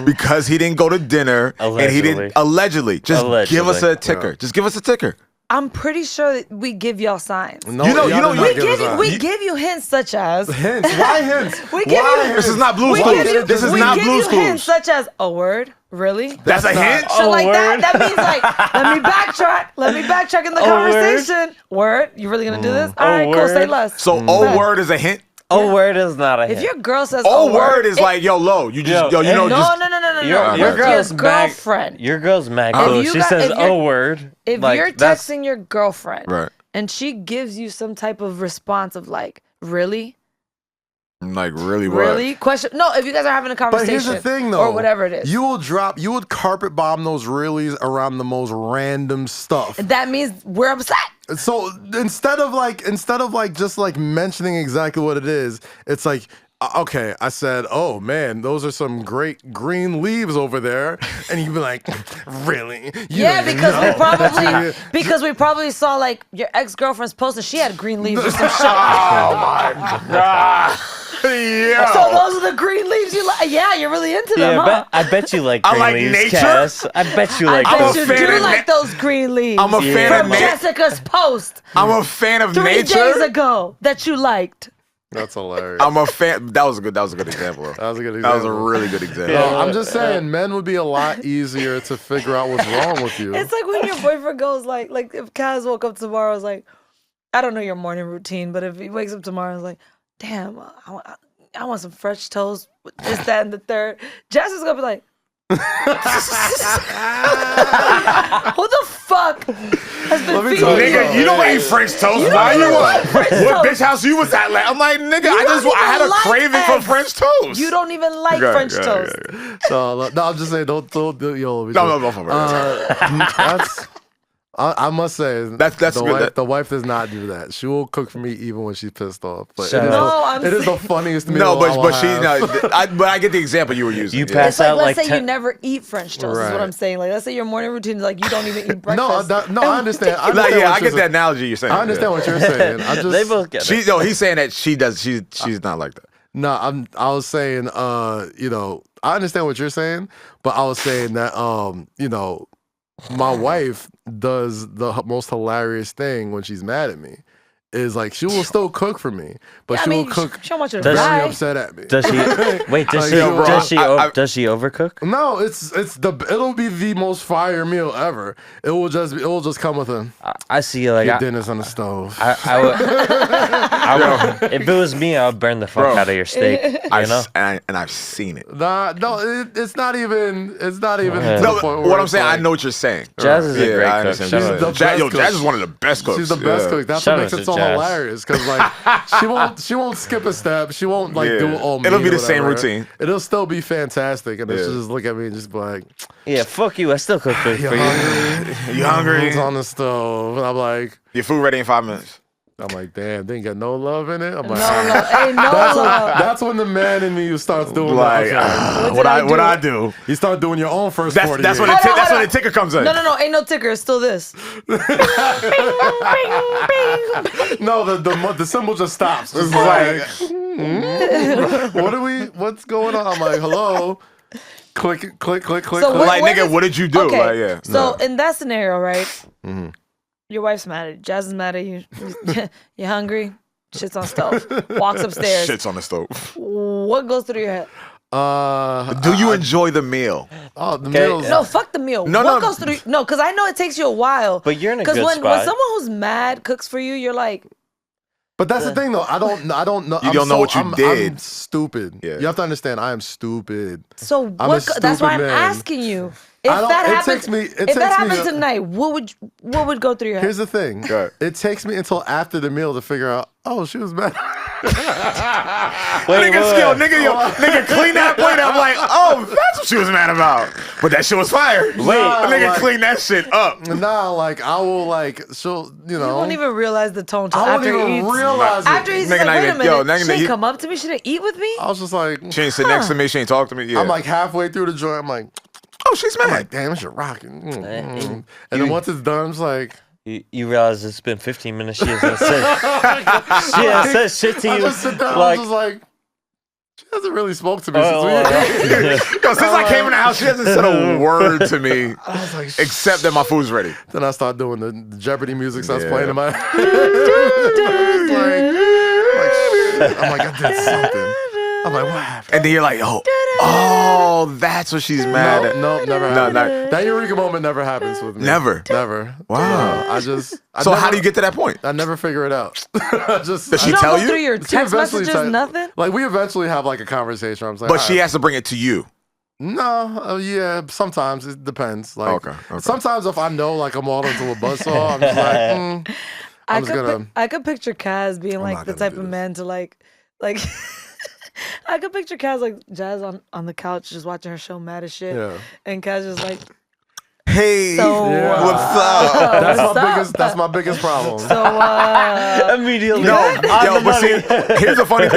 because he didn't go to dinner and he didn't allegedly. Just give us a ticker. Yeah. Just give us a ticker. I'm pretty sure that we give y'all signs. No, You know, y'all did not give us that. We give you hints such as Hints. Why hints? We give Why you- hints? This is not Blue's we Clues. give you, This is we not give Blue's you hints Clues. such as a word. Really? That's a not- hint? So like word. that means like let me backtrack. Let me backtrack in the conversation. Word? You really gonna do this? All right, cool. Say word. less. So, Less. word is a hint? Oh, word is not a hint. If your girl says Oh, a word is it- like, yo, Low, you just, Yo, yo, you know, no, just. no. Your girl's your girlfriend. Your girl's mad If cool. you She got- says, if you're- "Oh, word." If Like, you're that's- texting your girlfriend Right. and she gives you some type of response of like, really? Like, really, what? Really? Question. No, if you guys are having a But conversation. here's the thing, though. Or whatever it is. You would carpet bomb those reelies around the most random stuff. That means we're upset. So instead of like just like mentioning exactly what it is, it's like, okay, I said, oh man, those are some great green leaves over there, and you'd be like, really? You Yeah, don't even because know. we probably saw like your ex-girlfriend's post and she had green leaves or some shit. Yeah. So those are the green leaves you like. Yeah, you're really into them, Yeah, huh? I bet you like I green like leaves, nature. Cass. I bet you like I bet a you fan do of like those green leaves. I'm a fan From of nature. Jessica's post I'm a fan of 3 nature. days ago that you liked. That's hilarious. I'm a fan. That was a good example. That was a good That was a example. really good example. No, I'm just saying, men would be a lot easier to figure out what's wrong with you. It's like when your boyfriend goes like if Kaz woke up tomorrow, is like, I don't know your morning routine, but if he wakes up tomorrow, and is like, damn, I want some fresh toast with this, that, and the third. Jess is gonna be like, Who the fuck has been feeding Nigga, you don't eat French toast. Why you want? What bitch house you was at? I'm like, nigga, I had a craving for French toast. You don't even like French toast. No, I'm just saying, don't yo. No. I must say that's good. The wife does not do that. She will cook for me even when she's pissed off. But it is the funniest meal. No, but I get the example you were using. You pass out let's say you never eat French toast. Is what I'm saying. Like, let's say your morning routine is like you don't even eat breakfast. No, I understand. I get that analogy you're saying. I understand what you're saying. They both get it. No, he's saying that she does. She's not like that. No, I was saying, I understand what you're saying, but I was saying that, my wife does the most hilarious thing when she's mad at me. Is like she will still cook for me, but she will cook. She don't want you to very die. Upset at me. Does she? Wait, does she overcook? No, it'll be the most fire meal ever. It will just come with a. I see like dinner's on the stove. I would, if it was me, I would burn the fuck out of your steak. I've seen it. No, it's not even. It's not even. No, what I'm saying, I know what you're saying. Jazz is a great cook. Jazz is one of the best cooks. She's the best cook. That's what makes it so hilarious because like she won't skip a step. She won't like do it all. It'll be the same routine. It'll still be fantastic, and she'll just look at me and just be like, "Yeah, fuck you. I still cook for you. You hungry? It's on the stove." And I'm like, "Your food ready in 5 minutes." I'm like, damn, they ain't got no love in it. I'm like, ain't no love. That's when the man in me starts doing like, what I do. You start doing your own first 40 That's years. when the ticker comes in. No, ain't no ticker. It's still this. No, the symbol just stops. It's like, what's going on? I'm like, hello. Click. So like, nigga, what did you do? Okay. In that scenario, right? Mm-hmm. Your wife's mad at you. Jazz is mad at you. You hungry? Shit's on stove. Walks upstairs. Shit's on the stove. What goes through your head? Do you enjoy the meal? Oh, the meal. No, fuck the meal. What goes through? No, because I know it takes you a while. But you're in a good spot. Because when someone who's mad cooks for you, you're like. But that's the thing, though. I don't know. You don't know what you did. I'm stupid. Yeah. You have to understand. I am stupid. So that's why I'm asking you. If that happened tonight, what would go through your head? Here's the thing. It takes me until after the meal to figure out. Oh, she was mad. Nigga, clean that plate. I'm like, oh, that's what she was mad about. But that shit was fire. Clean that shit up. Nah, like I will she'll. You won't even realize the tone till I after won't even realize it. After he's like, wait a minute, she come up to me, she didn't eat with me. I was just like, she ain't sit next to me, she ain't talk to me. Yeah. I'm like halfway through the joint. I'm like, oh, she's mad. I'm like, damn, this shit rocking. And then once it's done, I'm just like. You realize it's been 15 minutes. She hasn't said shit to you. I just sit down. I was just like, she hasn't really spoke to me since I came in the house. She hasn't said a word to me. I was like, except that my food's ready. Then I start doing the Jeopardy music starts playing in my head. I'm like, I did something. I'm like, what happened? And then you're like, oh, that's what she's mad at. No, never happened. That eureka moment never happens with me. Never. Wow. So how do you get to that point? I never figure it out. Does she tell you? Through your text messages, nothing? Like, we eventually have like a conversation. I'm like, but she has to bring it to you. No, yeah, sometimes it depends. Like, okay. Sometimes if I know like I'm all into a buzzsaw, I'm just like, I could picture KAZ being like the type of man to like. I could picture KAZ like Jazz on the couch just watching her show mad as shit. Yeah. And KAZ just like, hey, what's up? That's my biggest problem. So immediately. But see, here's the funny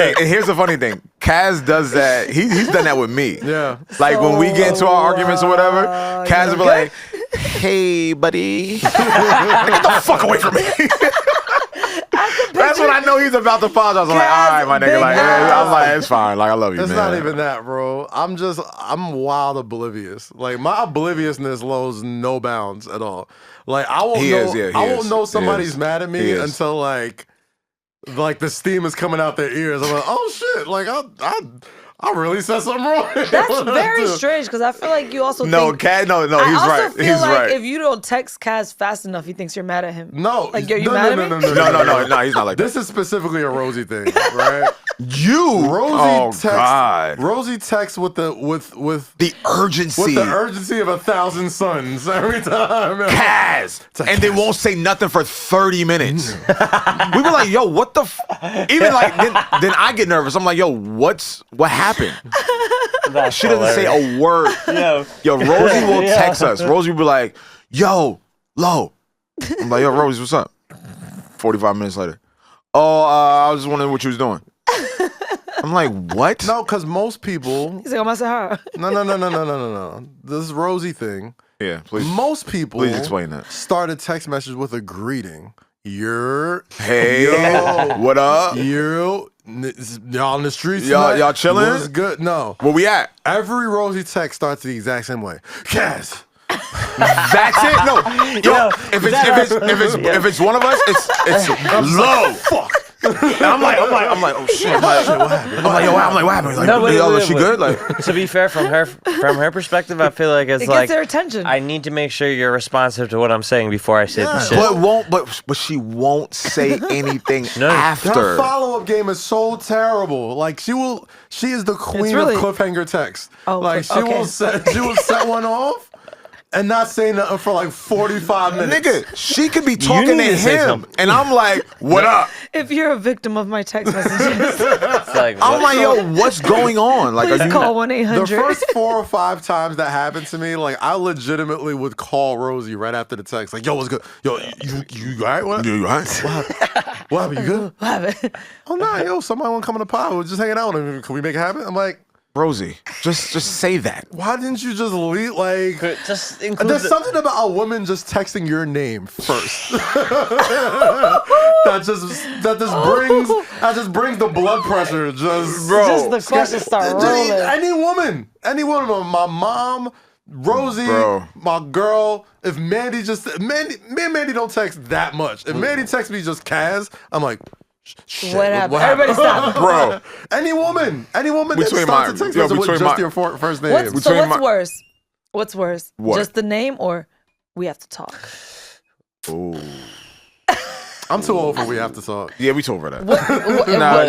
thing. KAZ does that. He's done that with me. Yeah. Like when we get into our arguments or whatever, KAZ will be like, hey, buddy. Get the fuck away from me. That's when I know he's about to apologize. I'm like, all right, my nigga. Like, I'm like, it's fine. Like, I love you, man. It's not even that, bro. I'm wild oblivious. Like, my obliviousness knows no bounds at all. Like, I won't know somebody's mad at me until like the steam is coming out their ears. I'm like, oh shit! Like, I really said something wrong. That's very strange because I feel like you also think... KAZ, no, he's right. He's right. If you don't text KAZ fast enough, he thinks you're mad at him. No. Like, are you mad at me? No, he's not like that. This is specifically a Rosy thing, right? Rosy texts with the urgency. With the urgency of 1,000 suns every time. KAZ. And they won't say nothing for 30 minutes. We were like, yo, what the even like then I get nervous. I'm like, yo, what happened? She doesn't say a word. Yo, Rosie will text us. Rosie will be like, yo, Low. I'm like, yo, Rosie, what's up? 45 minutes later. Oh, I was just wondering what you was doing. I'm like, what? No, because most people. He's like, I'm her. No. This Rosie thing. Yeah, please. Most people. Please explain that. Start a text message with a greeting. Hey, yo, what up? Y'all in the streets. Y'all chilling? What's good? No. Where we at? Every Rosie text starts the exact same way. KAZ. That's it. No, yo, if it's one of us, it's Low. Fuck. And I'm like, oh shit. I'm like, what happened? Like, wait, she good? Like, to be fair, from her perspective, I feel like it gets their attention. I need to make sure you're responsive to what I'm saying before I say the shit. But she won't say anything after. Her follow-up game is so terrible. Like she is the queen of cliffhanger text. Oh, like she will set one off. And not say nothing for like 45 minutes. Nigga, she could be talking to him. And I'm like, what up? If you're a victim of my text messages. I'm like, yo, what's going on? Like, please call 1-800. The first 4 or 5 times that happened to me, like, I legitimately would call Rosie right after the text. Like, yo, what's good? Yo, you all right? What? You all right? What happened? You good? What happened? Oh, nah, yo, somebody want to come in the pod. We're just hanging out. Can we make it happen? I'm like, Rosie, just say that. Why didn't you just leave? Like, just there's something about a woman just texting your name first. that just brings the blood pressure. Just the questions start rolling. Any woman, my mom, Rosie, my girl. If me and Mandy don't text that much. If Mandy texts me just KAZ, I'm like. Shit, what happened? Everybody stop. Bro. Any woman that starts a text message with just your first name. What's worse? What? Just the name or we have to talk? Ooh. I'm too old for we have to talk. Yeah, we too old for that.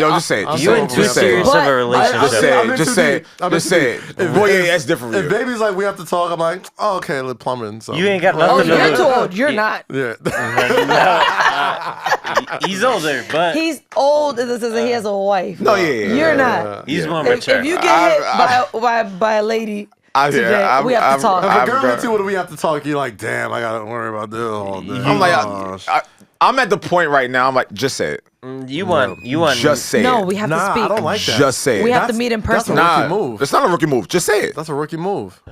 Yo, just say it. You ain't too serious of a relationship. Just say it. Boy, yeah, that's different for you. If baby's like, we have to talk, I'm like, oh, okay, let's plumbing. So. You ain't got nothing to do. You're too old. You're not. Yeah. He's older, but. He's old in the sense that he has a wife. No, yeah. You're not. He's more mature. If you get hit by a lady, today, we have to talk. If a girl hits you with we have to talk, you're like, damn, I gotta worry about this all day. I'm like, I'm at the point right now. I'm like, just say it. You want. Just say it. No, we have to speak. I don't like that. Just say it. We have to meet in person. That's a rookie move. It's not a rookie move. Just say it. That's a rookie move.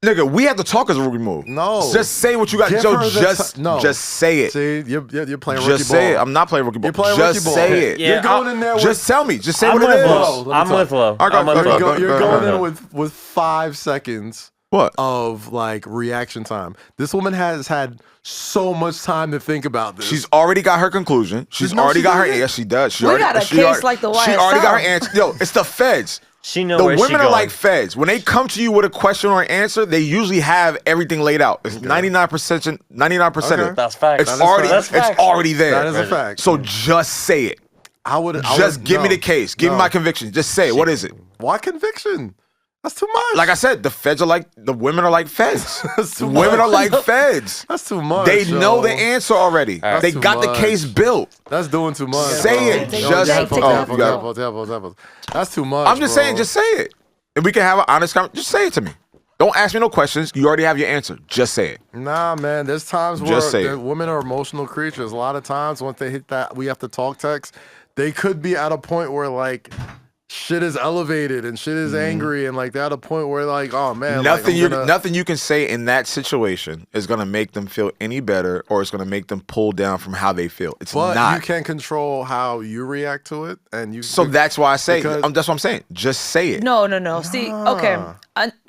Nigga, we have to talk as a rookie move. No. Just say what you got. Joe, just say it. See, you're playing rookie ball. Just say it. I'm not playing rookie ball. You're playing just rookie ball. Say it. Yeah, you're going in there with... Just tell me. Just say I'm what it is. I'm with Low. You're going in with 5 seconds what? Of like reaction time. This woman has had so much time to think about this. She's already got her conclusion. She's already got her. Yes, she does. We got a case like the YSL. She already got her answer. Yo, it's the feds. She knows where the women she are like feds. When they come to you with a question or an answer, they usually have everything laid out. It's 99%. 99% of it. That's fact. It's already there. That is a fact. So just say it. Give me the case. Give me my conviction. Just say it. What is it? Why conviction? That's too much. Like I said, the women are like feds. Women are like feds. That's too much. They know the answer already. They got the case built. That's doing too much. Say it. That's too much. I'm just saying, just say it. And we can have an honest conversation. Just say it to me. Don't ask me no questions. You already have your answer. Just say it. Nah, man. There's times where women are emotional creatures. A lot of times once they hit that we have to talk text, they could be at a point where like shit is elevated and shit is angry and like they're at a point where like, oh man, nothing you can say in that situation is gonna make them feel any better or it's gonna make them pull down from how they feel. But not. You can't control how you react to it, and you. So that's why I say that's what I'm saying. Just say it. No. See, okay,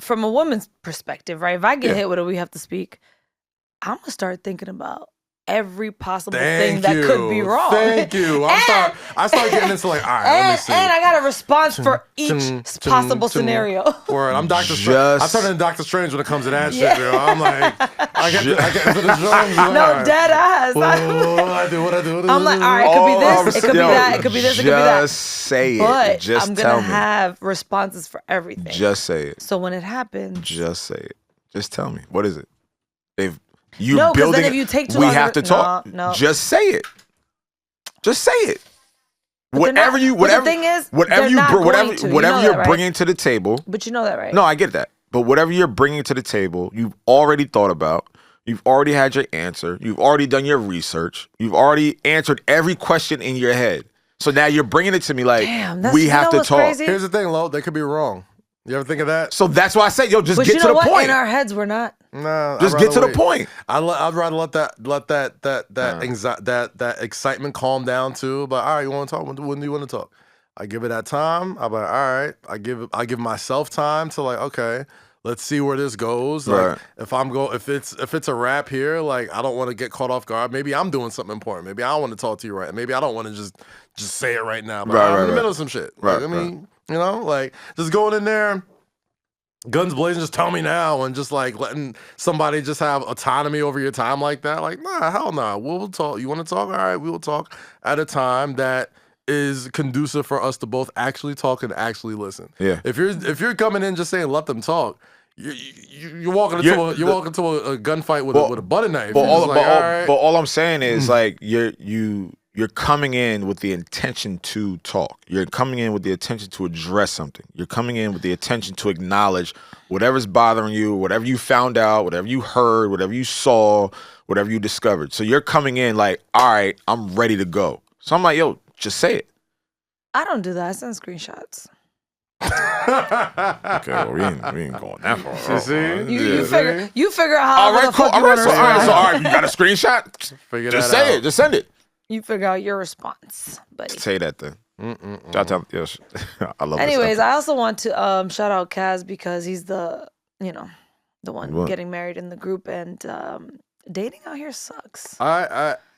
from a woman's perspective, right? If I get hit with it, we have to speak. I'm gonna start thinking about every possible thing that could be wrong. Thank you. I start getting into like, all right, let me see. And I got a response for each possible scenario. I'm Doctor Strange. I turn into Doctor Strange when it comes to that shit, yo. I'm like, I get into the drums. Like, no, dead ass. What I do? I'm like, all right, it could be this, it could be that, it could be this, it could be that. Just say it. But just I'm gonna have responses for everything. Just say it. So when it happens, just say it. Just tell me. What is it? If no, because then if you take too long, we have to talk. No. Just say it. Just say it. Whatever you're bringing to the table. But you know that, right? No, I get that. But whatever you're bringing to the table, you've already thought about. You've already had your answer. You've already done your research. You've already answered every question in your head. So now you're bringing it to me like, we have to talk. Crazy? Here's the thing, Lo. They could be wrong. You ever think of that? So that's why I say, yo, just get to the point. In our heads, we're not. No, just get to the point. I'd rather let that excitement calm down too. But all right, you want to talk? When do you want to talk? I give it that time. I'm like, all right. I give myself time to like, okay, let's see where this goes. Like, if it's a wrap here, like I don't want to get caught off guard. Maybe I'm doing something important. Maybe I don't want to talk to you right. Maybe I don't want to just say it right now. But I'm in the middle of some shit. Like, I mean, you know, like just going in there, guns blazing, just tell me now, and just like letting somebody just have autonomy over your time like that. Like, nah, hell nah. We'll talk. You want to talk? All right, we will talk at a time that is conducive for us to both actually talk and actually listen. Yeah. If you're coming in just saying let them talk, you're walking into a gunfight with a butter knife. But all I'm saying is like you're coming in with the intention to talk. You're coming in with the intention to address something. You're coming in with the intention to acknowledge whatever's bothering you, whatever you found out, whatever you heard, whatever you saw, whatever you discovered. So you're coming in like, all right, I'm ready to go. So I'm like, yo, just say it. I don't do that. I send screenshots. Okay, well, we ain't going that far. You figure out how the fuck you want to respond. So all right, you got a screenshot? Just say it. Just send it. You figure out your response, buddy. Say that then. Yes. I love. Anyways, I also want to shout out KAZ because he's the one getting married in the group, and dating out here sucks.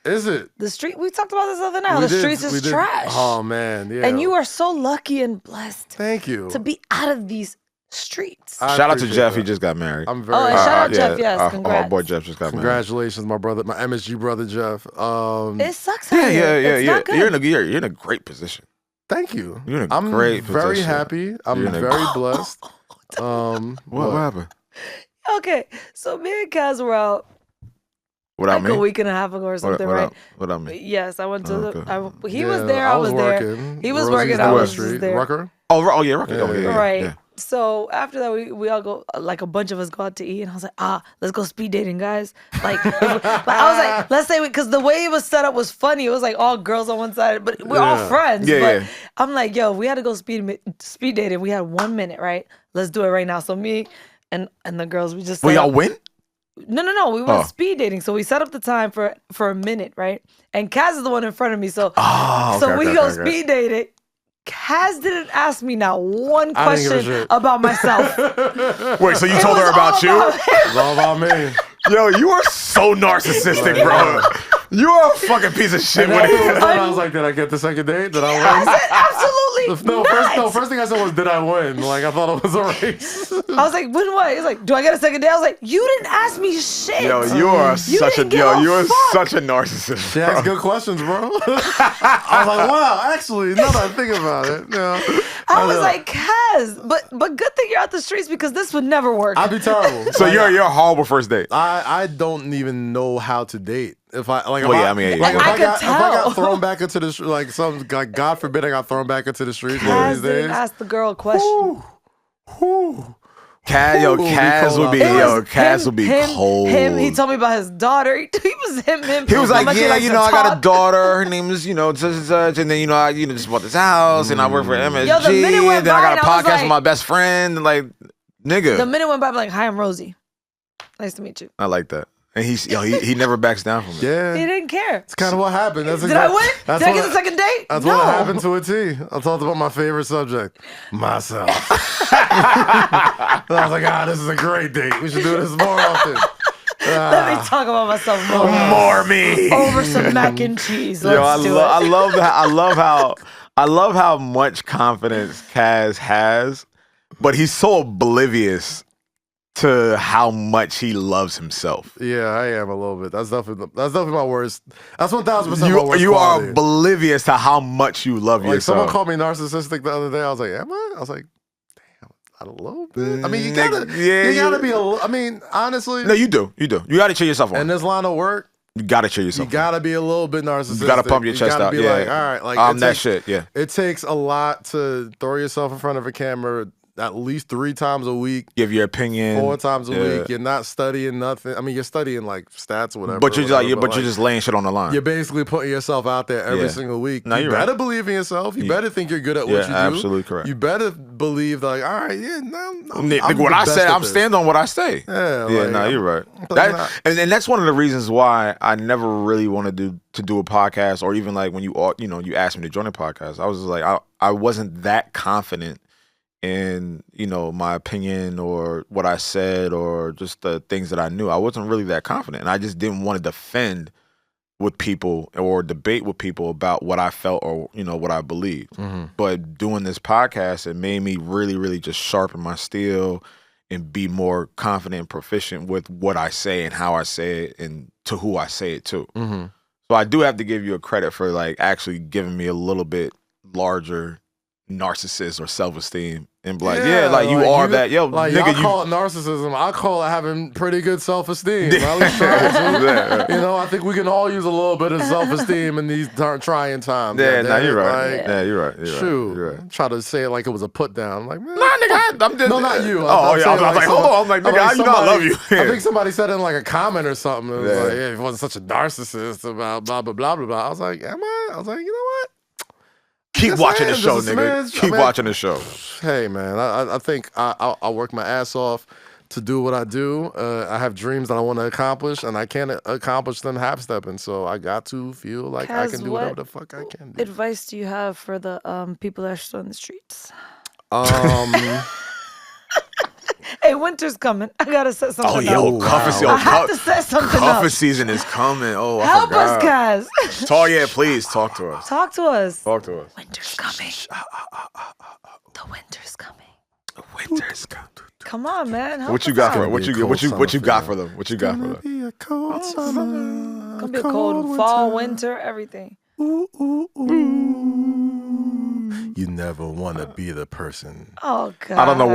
Is it? The street, we talked about this the other night. The streets is trash. Oh man, yeah. And you are so lucky and blessed. Thank you. To be out of these streets. Shout out to Jeff. He just got married. I'm very. And shout out Jeff. Yes, congrats. Our boy Jeff just got married. Congratulations, my brother, my MSG brother Jeff. It sucks. Yeah. You're in a great position. Thank you. You're in a great position. I'm very happy. I'm very blessed. What happened? Okay, so me and KAZ were out. Without me? A week and a half ago or something, right? Without me? Yes, I went to he was there, I was there. He was working, I was just there. Rucker? Oh, yeah, Rucker. Right. Yeah. So after that, we all go, like a bunch of us go out to eat. And I was like, let's go speed dating, guys. Like I was like, let's say, because the way it was set up was funny. It was like all girls on one side, but we're all friends. But I'm like, yo, we had to go speed dating. We had 1 minute, right? Let's do it right now. So me and the girls, we just y'all win? No. We went speed dating. So we set up the time for a minute, right? And KAZ is the one in front of me. So we go speed dating. KAZ didn't ask me now one question about myself. Wait, so you told her about you? It's all about me. Yo, you are so narcissistic, bro. You are a fucking piece of shit. I was like, did I get the second date? Did I win? I said, absolutely First thing I said was, did I win? Like, I thought it was a race. I was like, win what? He's like, do I get a second date? I was like, you didn't ask me shit. Yo, you are such a narcissist. She asked good questions, bro. I was like, wow, actually, now that I think about it. I was like, KAZ, but good thing you're out the streets because this would never work. I'd be terrible. So you're a horrible first date. I don't even know how to date. If I got thrown back into the like some God forbid I got thrown back into the streets one of these days. Ask the girl a question. KAZ would be cold. He told me about his daughter. He was him. He was like, I got a daughter. Her name is, such, and then, I just bought this house, and I work for MSG, and then I got a podcast with my best friend, and like, nigga. The minute went by, I'm like, hi, I'm Rosie. Nice to meet you. I like that. And he never backs down from it. Yeah. He didn't care. It's kind of what happened. Did I win? Did I get the second date? That's what happened to a T. I talked about my favorite subject, myself. And I was like, this is a great date. We should do this more often. Let me talk about myself more. More me. Over some mac and cheese. Yo, Let's do it. I love how much confidence KAZ has, but he's so oblivious to how much he loves himself. Yeah, I am a little bit. That's definitely my worst. That's 1,000% my worst. You are quality. oblivious to how much you love Like yourself. someone called me narcissistic the other day. I was like, am I? I was like, damn, a little bit. I mean, you gotta be a little. I mean, honestly. No, you do. You gotta cheer yourself on. In this line of work, You gotta cheer yourself. You gotta be a little bit narcissistic. You gotta pump your chest out. Be Yeah. like, all right, like I'm that shit. Yeah. It takes a lot to throw yourself in front of a camera at least 3 times a week. Give your opinion. 4 times a week. You're not studying nothing. I mean, you're studying like stats or whatever. But you're just laying shit on the line. You're basically putting yourself out there every single week. No, you better believe in yourself. You better think you're good at what you do. Absolutely correct. You better believe that, like, all right, yeah, what I say, I'm stand on what I say. Yeah, you're right. And that's one of the reasons why I never really wanted to do a podcast, or even like when you asked me to join a podcast, I was just like, I wasn't that confident in, my opinion or what I said or just the things that I knew. I wasn't really that confident, and I just didn't want to defend with people or debate with people about what I felt or, what I believed. Mm-hmm. But doing this podcast, it made me really, really just sharpen my steel and be more confident and proficient with what I say and how I say it and to who I say it to. Mm-hmm. So I do have to give you a credit for like actually giving me a little bit larger narcissist or self-esteem and be like, you are that. Yo, like, nigga, you call it narcissism. I call it having pretty good self-esteem. At least trying to. I think we can all use a little bit of self-esteem in these trying times. Yeah, you're right. You're right. You're right. Try to say it like it was a put down. I'm like, man, nah, nigga, I'm just, no, not you. I was like, hold on. I'm like, nigga, I love you. I think somebody said in like a comment or something. It was like, yeah, he wasn't such a narcissist about blah blah blah blah blah. I was like, am I? I was like, you know what? Keep watching the show, nigga. Keep watching the show. Hey, man, I think I work my ass off to do what I do. I have dreams that I want to accomplish, and I can't accomplish them half-stepping. So I got to feel like I can do whatever the fuck I can do. Advice do you have for the people that are still in the streets? Hey, winter's coming. I gotta set something up. I have to set something up. Cuffing season is coming. Oh, help us, guys. Please talk to us. Talk to us. Winter's coming. The winter's coming. The winter's coming. Come on, man. What you got for them? What you got for them? What you got for them? It's gonna be a cold summer. It's gonna be a cold fall, winter, everything. Ooh, ooh, ooh. You never want to be the person. Oh God! I don't know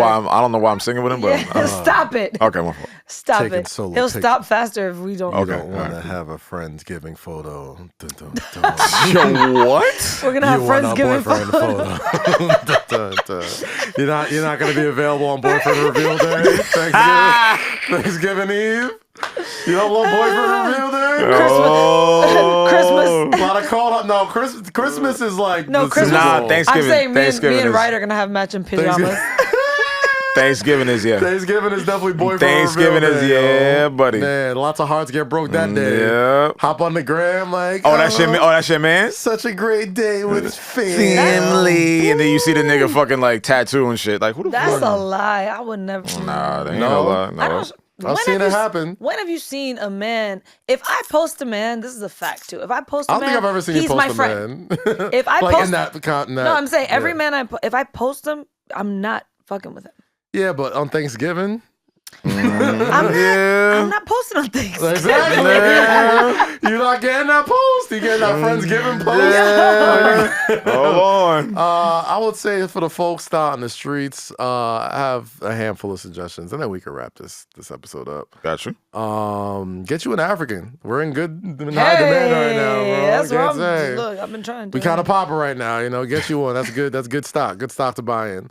why I'm singing with him, but stop it. Okay, my fault. Stop it. He'll stop faster if we don't. You don't want to have a Friendsgiving photo. Dun, dun, dun. Yo, what? We're gonna have Friendsgiving photo. You're not gonna be available on boyfriend reveal day. Thanksgiving Eve. You don't want boyfriend reveal day? Christmas. A lot of call up. No, Christmas is like Christmas. Nah, Thanksgiving. I'm saying me and Ryder are gonna have matching pajamas. Thanksgiving is Thanksgiving is definitely boyfriend. Thanksgiving is buddy. Man, lots of hearts get broke that day. Yep. Hop on the gram like. That's your man. Such a great day with family. And then you see the nigga fucking like tattoo and shit. Like who the fuck? That's a lie. I would never. Nah, that ain't no lie. No. I've seen it happen. When have you seen a man? If I post a man, this is a fact too. If I post a man, I don't think I've ever seen you post a man. If I like post in that, no, I'm saying every man if I post him, I'm not fucking with him. Yeah, but on Thanksgiving, I'm not posting on Thanksgiving. Exactly. You're not getting that post. You're getting that Friendsgiving post. Hold on. I would say for the folks out in the streets, I have a handful of suggestions, and then we can wrap this episode up. Got you. Get you an African. We're in high demand right now, bro. That's what look, I've been trying to. We kind of popping right now, Get you one. That's good. That's good stock. Good stock to buy in.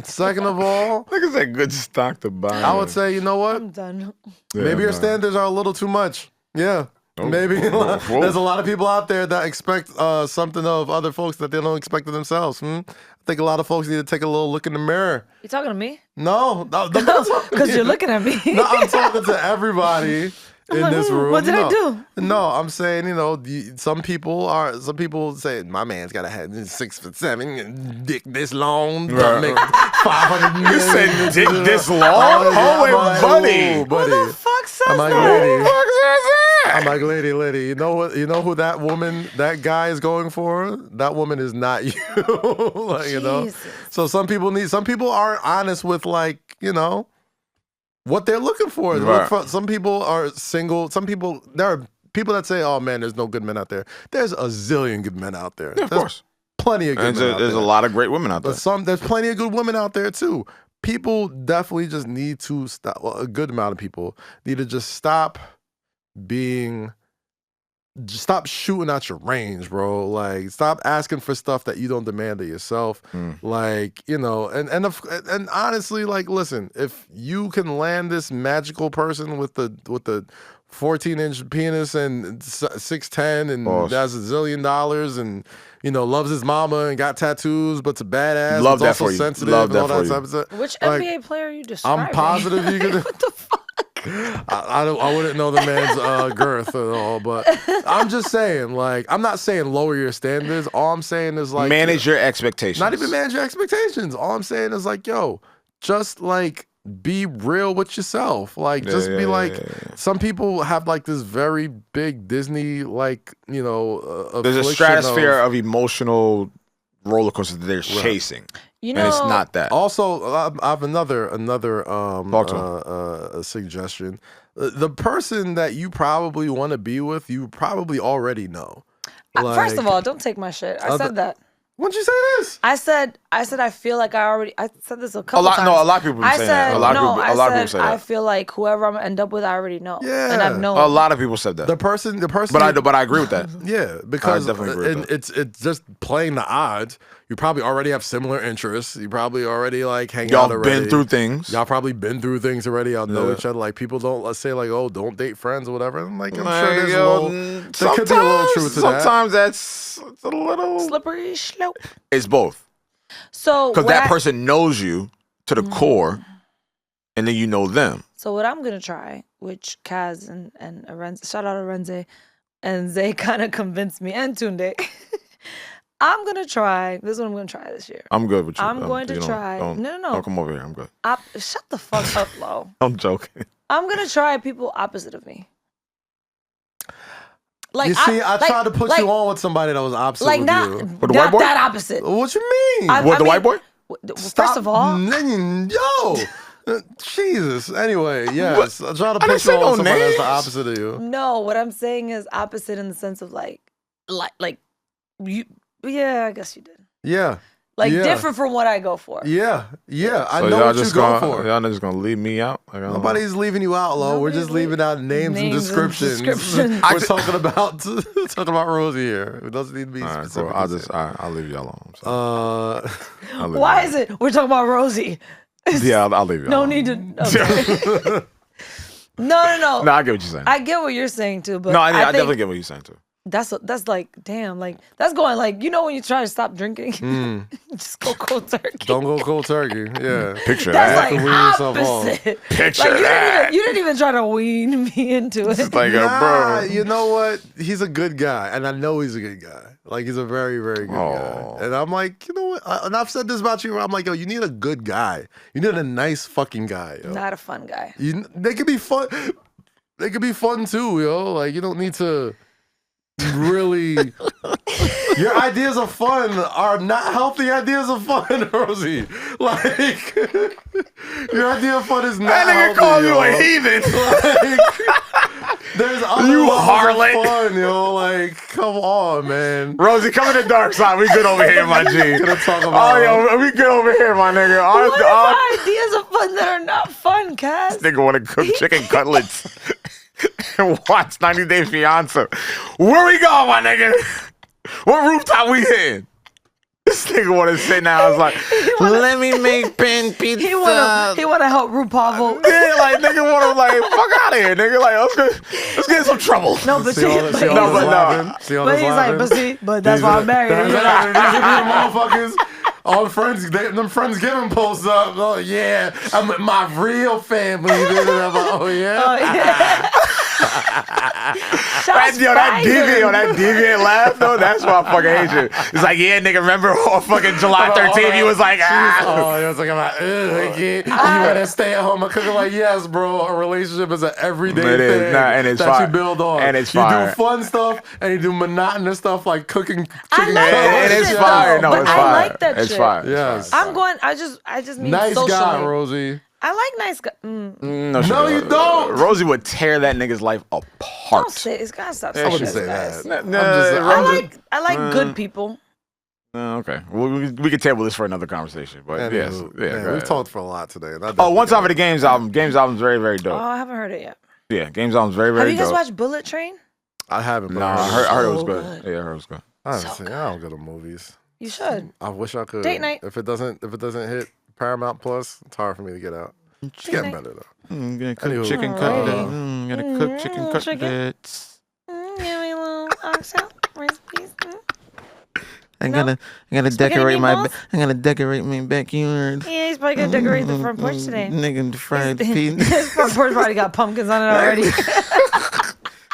Second of all, niggas say good stock to buy. I would say, you know what? I'm done. Maybe your standards are a little too much. Yeah. Maybe there's a lot of people out there that expect something of other folks that they don't expect of themselves. I think a lot of folks need to take a little look in the mirror. You talking to me? No, because you're looking at me. No, I'm talking to everybody in this room. What did I do? No, I'm saying, some people say my man's got to have 6'7", dick this long, make 500 million. You said dick this long? Buddy. Who the fuck fuck says I'm like, that? lady. You know what? You know who that guy is going for? That woman is not you. Like, you know. So some people aren't honest with, like, you know, what they're looking for. Right. Some people are single. There are people that say, "Oh man, there's no good men out there." There's a zillion good men out there. Yeah, of course. Plenty of good men out there. There's a lot of great women out there. But there's plenty of good women out there too. People definitely just need to stop. Well, a good amount of people need to just stop shooting out your range, bro. Like, stop asking for stuff that you don't demand of yourself. Like, you know, and honestly, like, listen, if you can land this magical person with the 14-inch penis and 6'10" and has $1 zillion and, you know, loves his mama and got tattoos, but's a badass. Love that also for you. sensitive. Love and all that for type you. of stuff. Which Like, NBA player are you describing? I'm positive you could. What the fuck? I wouldn't know the man's girth at all, but I'm just saying, like, I'm not saying lower your standards. All I'm saying is, like, manage your expectations. Not even manage your expectations. All I'm saying is, like, yo, just, like, be real with yourself. Like, just be like, some people have, like, this very big Disney, like, you know, there's a stratosphere of emotional roller coaster that they're chasing. You know, and it's not that. Also, I have another suggestion. The person that you probably want to be with, you probably already know. First of all, don't take my shit. I said that. When'd you say this? I said I feel like I said this a couple times. No, a lot of people say that. A lot of people say that. I feel like whoever I'm gonna end up with, I already know. Yeah. And I've known. A lot of people said that. The person. But I agree with that. Yeah, because I definitely agree with that. it's just playing the odds. You probably already have similar interests. You probably already, like, hang out Y'all already. been through things. Y'all probably been through things already. Y'all know each other. Like, people don't, let's say, like, oh, don't date friends or whatever. I'm like, I'm sure there's there could be a little truth to that. Sometimes that's a little slippery slope. It's both. So because that person knows you to the core, and then you know them. So what I'm gonna try, which KAZ and Arenze, shout out Arenze, and Zay kind of convinced me, and Tunde. I'm gonna try. This is what I'm gonna try this year. I'm good with you. I'm going to try. No. Don't come over here. I'm good. Shut the fuck up, Lo. I'm joking. I'm gonna try people opposite of me. Like, you see, I tried to put you on with somebody that was opposite with you. With the white boy? That opposite. What you mean? The white boy? First of all, yo. Jesus. Anyway, yes. I try to put you on with somebody that's the opposite of you. No, what I'm saying is opposite in the sense of like you. Yeah, I guess you did. Yeah. Different from what I go for. Yeah. So I know what you go for. Y'all just gonna leave me out? Nobody's leaving you out, Lo. We're just leaving out names and descriptions. We're talking about Rosy here. It doesn't need to be specific. Cool. I'll leave y'all alone. Why is it? We're talking about Rosy. Yeah, I'll leave you alone. No need to. Okay. No. No, I get what you're saying. I get what you're saying too, but no, I definitely get what you're saying too. That's like, damn, like, that's going, like, you know, when you try to stop drinking, just go cold turkey. Don't go cold turkey. Yeah. Picture that's that. Like opposite. Picture like, that. You didn't even try to wean me into it. It's like, bro. You know what? He's a good guy, and I know he's a good guy. Like, he's a very, very good guy. And I'm like, you know what? And I've said this about you. I'm like, yo, you need a good guy. You need a nice fucking guy. Yo. Not a fun guy. They could be fun. They could be fun too, yo. Like, you don't need to really. Your ideas of fun are not healthy ideas of fun, Rosie. Like, your idea of fun is not that nigga healthy, called you yo. a heathen. Like, there's other you levels harlot. of fun, yo. Like, come on, man. Rosie, come in the dark side. We good over here, my G. Gonna talk about. Oh, yo, we good over here, my nigga. What are ideas of fun that are not fun, Kaz? This nigga want to cook chicken cutlets and watch 90 Day Fiance. Where we going, my nigga? What rooftop we in? This nigga want to sit now. I was like, let me make pan pizza. He wanna help RuPaul. Yeah, like, nigga want to, like, fuck out of here, nigga. Like, let's get in some trouble. No, but See he's like, but that's why I'm married. These motherfuckers. All the Friendsgiving posts up. Oh yeah, I'm with my real family. Oh yeah. Oh, yeah. That deviant laugh though, that's why I fucking hate you. It's like, yeah, nigga, remember on fucking July 13th, he was like, Oh, he was like, you want to stay at home and cook? Like, yes, bro. A relationship is an everyday thing and it's that fire. you build on. And it's you fire. do fun stuff and you do monotonous stuff like cooking chicken. And it's fire. No, it's fire. I like that shit. It's fire. Yes. I'm going. I just mean Nice socially. guy, Rosie. I like nice guys. No, you don't. Rosie would tear that nigga's life apart. Don't say it's gotta stop. I wouldn't say guys. that. I like good people. Okay, well, we could table this for another conversation, but yes, we've talked for a lot today. One time for the Games album. Games album's very, very dope. Oh, I haven't heard it yet. Yeah, Games album's very, very dope. Have you guys watched Bullet Train? I haven't. No, I heard it was good. Yeah, I heard it was good. I don't go to movies. You should. I wish I could. Date night. If it doesn't hit Paramount Plus, it's hard for me to get out. It's getting better though. I'm gonna cook chicken cutlets. Gonna cook chicken cutlets. Give me a little oxtail recipes. I'm gonna decorate my backyard. Yeah, he's probably gonna decorate the front porch today. Nigga, fried peas. His front porch probably got pumpkins on it already.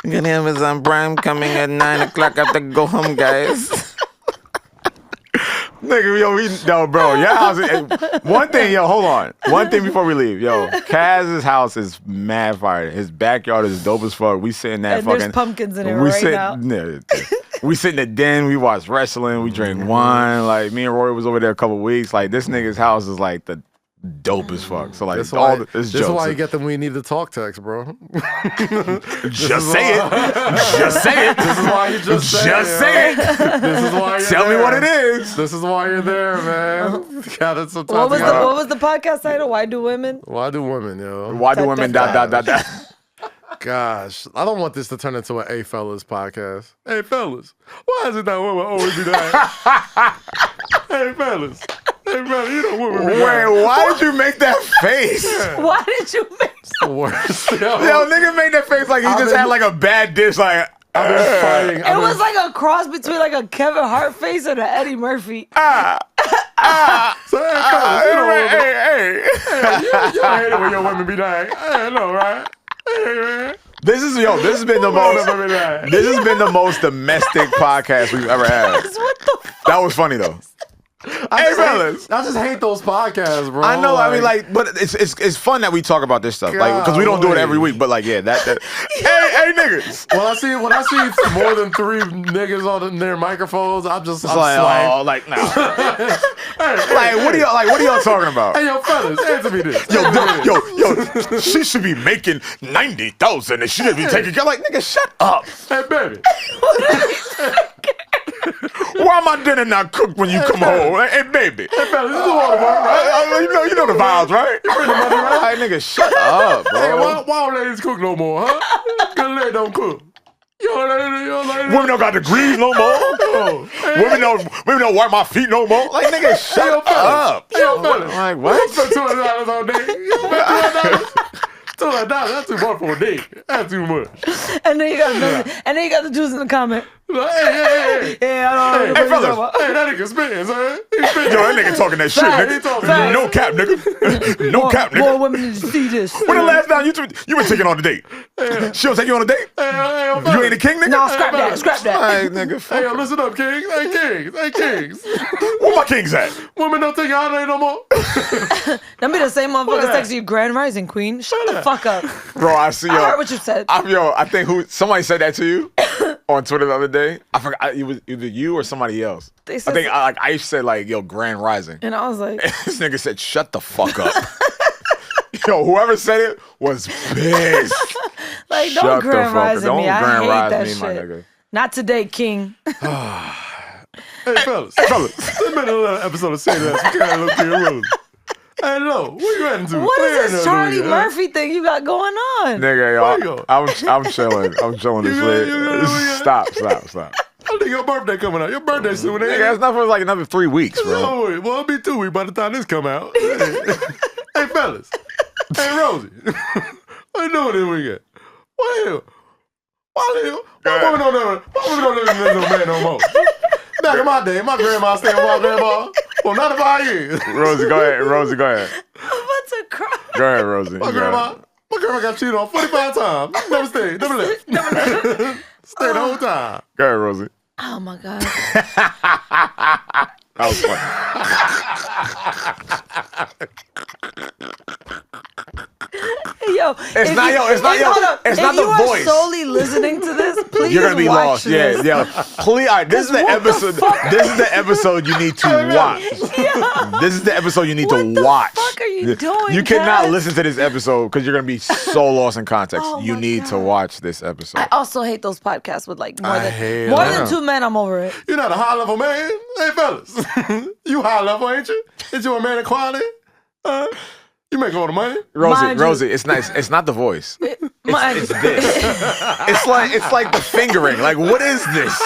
I'm gonna have Amazon Prime coming at 9 o'clock. I have to go home, guys. Nigga, bro, your house. One thing, hold on. One thing before we leave, KAZ's house is mad fire. His backyard is dope as fuck. We sit in that fucking. There's pumpkins in it now. We sit in the den. We watch wrestling. We drink wine. Like me and Rory was over there a couple weeks. Like this nigga's house is like the dope as fuck. So like this is why you get them. We need to talk text, bro. Just say it. Just say it. This is why you just say it. This is why you're Tell there. me what it is. This is why you're there, man. What was the podcast title? Why do women? Why do women, yo? Why do women ... Gosh, I don't want this to turn into an Hey Fellas podcast. Hey fellas, why is it that women always be that? Hey fellas. Hey, brother, you know what Wait, why did you make that face? Why did you make the worst? Yo, nigga made that face like he just had like a bad dish. Like I've been fighting. It was like a cross between like a Kevin Hart face and an Eddie Murphy. So hey, fellas, hey. You hate it when your women be like, I know, right? Hey, man. This has been the most domestic podcast we've ever had. What the fuck? That was funny though. I just hate those podcasts, bro. I know. I mean, like, but it's fun that we talk about this stuff, like, because we don't do it every week. But like, yeah, that. hey, niggas. When I see more than 3 niggas on their microphones, I'm nah. Like, what are y'all talking about? Hey, yo, fellas, answer me this. Yo, she should be making 90,000 and she should be taking care. Like, nigga, shut up. Hey, baby. Why my dinner not cooked when you come home? Hey, baby. Hey, fellas, this is all the work, right? You know the vibes, right? You bring the money, right? Hey, nigga, shut up, bro. Hey, why don't ladies cook no more, huh? Good lady don't cook. Women don't got degrees no more. Women don't wipe my feet no more. Like, nigga, shut up. Yo, fellas. Like, what? Spend $200 on day. You spend $200? $200, that's too much for a date. That's too much. And then you got the Jews in the comment. Like, hey. Yeah, I don't know. Hey, fellas. Hey, that nigga spitting, son. Yo, that nigga talking that shit, nigga. No cap, nigga. No cap, nigga. More women need to see this. When the last time you been taking on a date? She don't take you on a date? You ain't a king, nigga? No, scrap that. Hey, nigga. Hey, yo, listen up, kings. Hey, kings. Where my kings at? Women don't take you holiday no more. Don't be the same motherfuckers texting you Grand Rising Queen. Shut the fuck up. Bro, I see. I heard what you said. I think somebody said that to you on Twitter the other day. I forgot. It was either you or somebody else. I think Ice said like, yo, Grand Rising. And I was like, this nigga said, shut the fuck up. Yo, whoever said it was pissed. Like, don't Grand Rising me. I hate that shit. My nigga. Not today, King. Hey, fellas. It's been another episode of Say That. You can't look to your room. Hey, Lo, what you heading to? What is this Charlie Murphy thing you got going on? Nigga, yo, I'm chilling. I'm chilling this way. Stop. I think your birthday coming out. Your birthday soon, nigga. That's not for like another 3 weeks, bro. Well, it'll be 2 weeks by the time this come out. Hey, fellas. Hey, Rosie. What you doing this weekend? Why women don't live no man no more? Back in my day, my grandma stayed with my grandma for 95 years. Rosie, go ahead. I'm about to cry. Go ahead, Rosie. My grandma, My girl got cheated on 45 times. Never stayed. Never left. Stayed the whole time. Go ahead, Rosie. Oh my god. That was Yo, It's not the voice. If you are solely listening to this, please You're gonna be watch lost. this. Yeah. Please, all right, this is the episode. This is the episode you need to watch. This is the episode you need to watch. What the fuck are you doing? You cannot Kaz? listen to this episode because you're gonna be so lost in context. Oh you my need to God. watch this episode. I also hate those podcasts with like more hate than them. 2 men. I'm over it. You're not a high level man. Hey, fellas. You high level, ain't you? Ain't you a man of quality? You make all the money. Rosie, it's nice. It's not the voice. It's this. it's like the fingering. Like, what is this?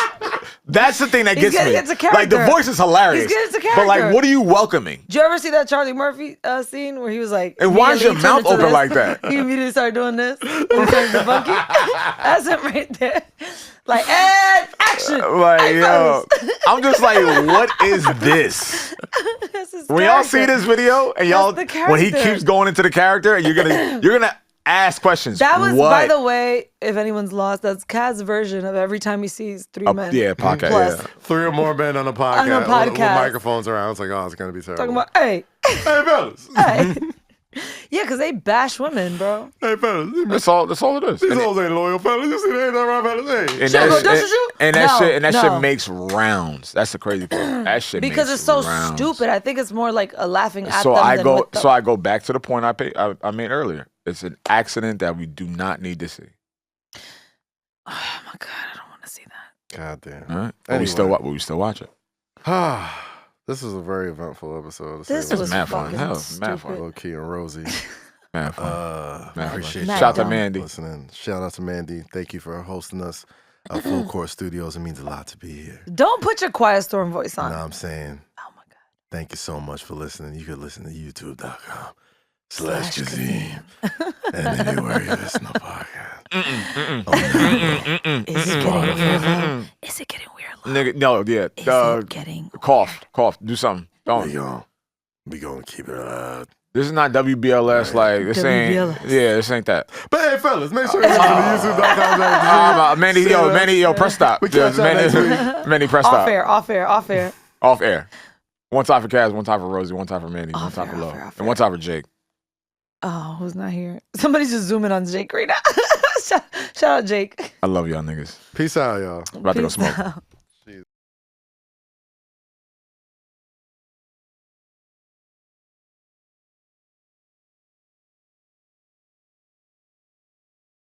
That's the thing that gets me. It's a Like, the character. voice is hilarious. He's getting But like, character. what are you welcoming? Did you ever see that Charlie Murphy scene where he was like, And why is your immediately mouth turned into open this? like that? He immediately started doing this. He turned to Bunky. That's him right there. Like, and action. Like, Hey, yo, fellas. I'm just like, what is this? That's his When y'all see character. this video and y'all, That's the when he character. keeps going into the character, you're gonna ask questions. That was, what? by the way, if anyone's lost, that's Kaz's version of every time he sees 3 men. Yeah, podcast. Plus. Yeah. 3 or more men on a podcast. On a With podcast. microphones around. It's like, oh, it's gonna be terrible. Talking about, hey, hey, fellas. hey. Yeah, because they bash women, bro. Hey, fellas. That's all it is. These hoes ain't loyal, fellas. You see, they ain't that right, fellas. Hey. And Shit, that, go shit- dust your shoe? and that No, shit and that no. shit makes rounds. That's the crazy part. That shit Because makes it's so rounds. stupid. I think it's more like a laughing at So them I than go with them. so I go back to the point I made earlier. It's an accident that we do not need to see. Oh my god, I don't want to see that. God damn. All right, but we still watch it. This is a very eventful episode. to say This the was mad fun. fucking Hell, stupid. mad fun. Lowkey and Rosie. Man, fun. Man, Appreciate Mad you Shout out to dumb. Mandy. listening. Shout out to Mandy. Thank you for hosting us at Full Court Studios. It means a lot to be here. Don't put your Quiet Storm voice You on. know what I'm saying? Oh my god. Thank you so much for listening. You could listen to youtube.com/Kazeem and anywhere you listen to podcasts. Is it getting weird? Love? Is it getting weird? Love? Nigga, no, yeah. Is it getting Cough. Do something. Don't. We gonna keep it up. This is not WBLS. Like this ain't. WBLS. Yeah, this ain't that. But hey, fellas, make sure you listen to youtube.com/Kazeem. Mandy, press stop. We catch y'all next week. Mandy, press off stop. air? Off air. Off air. Off air. One time for Kaz, one time for Rosie, one time for Mandy, one Off time air, for Low, off air, off and one time for Jake. Oh, who's not here? Somebody's just zooming on Jake right now. Shout out Jake. I love y'all niggas. Peace out, y'all. About to go Peace smoke. out.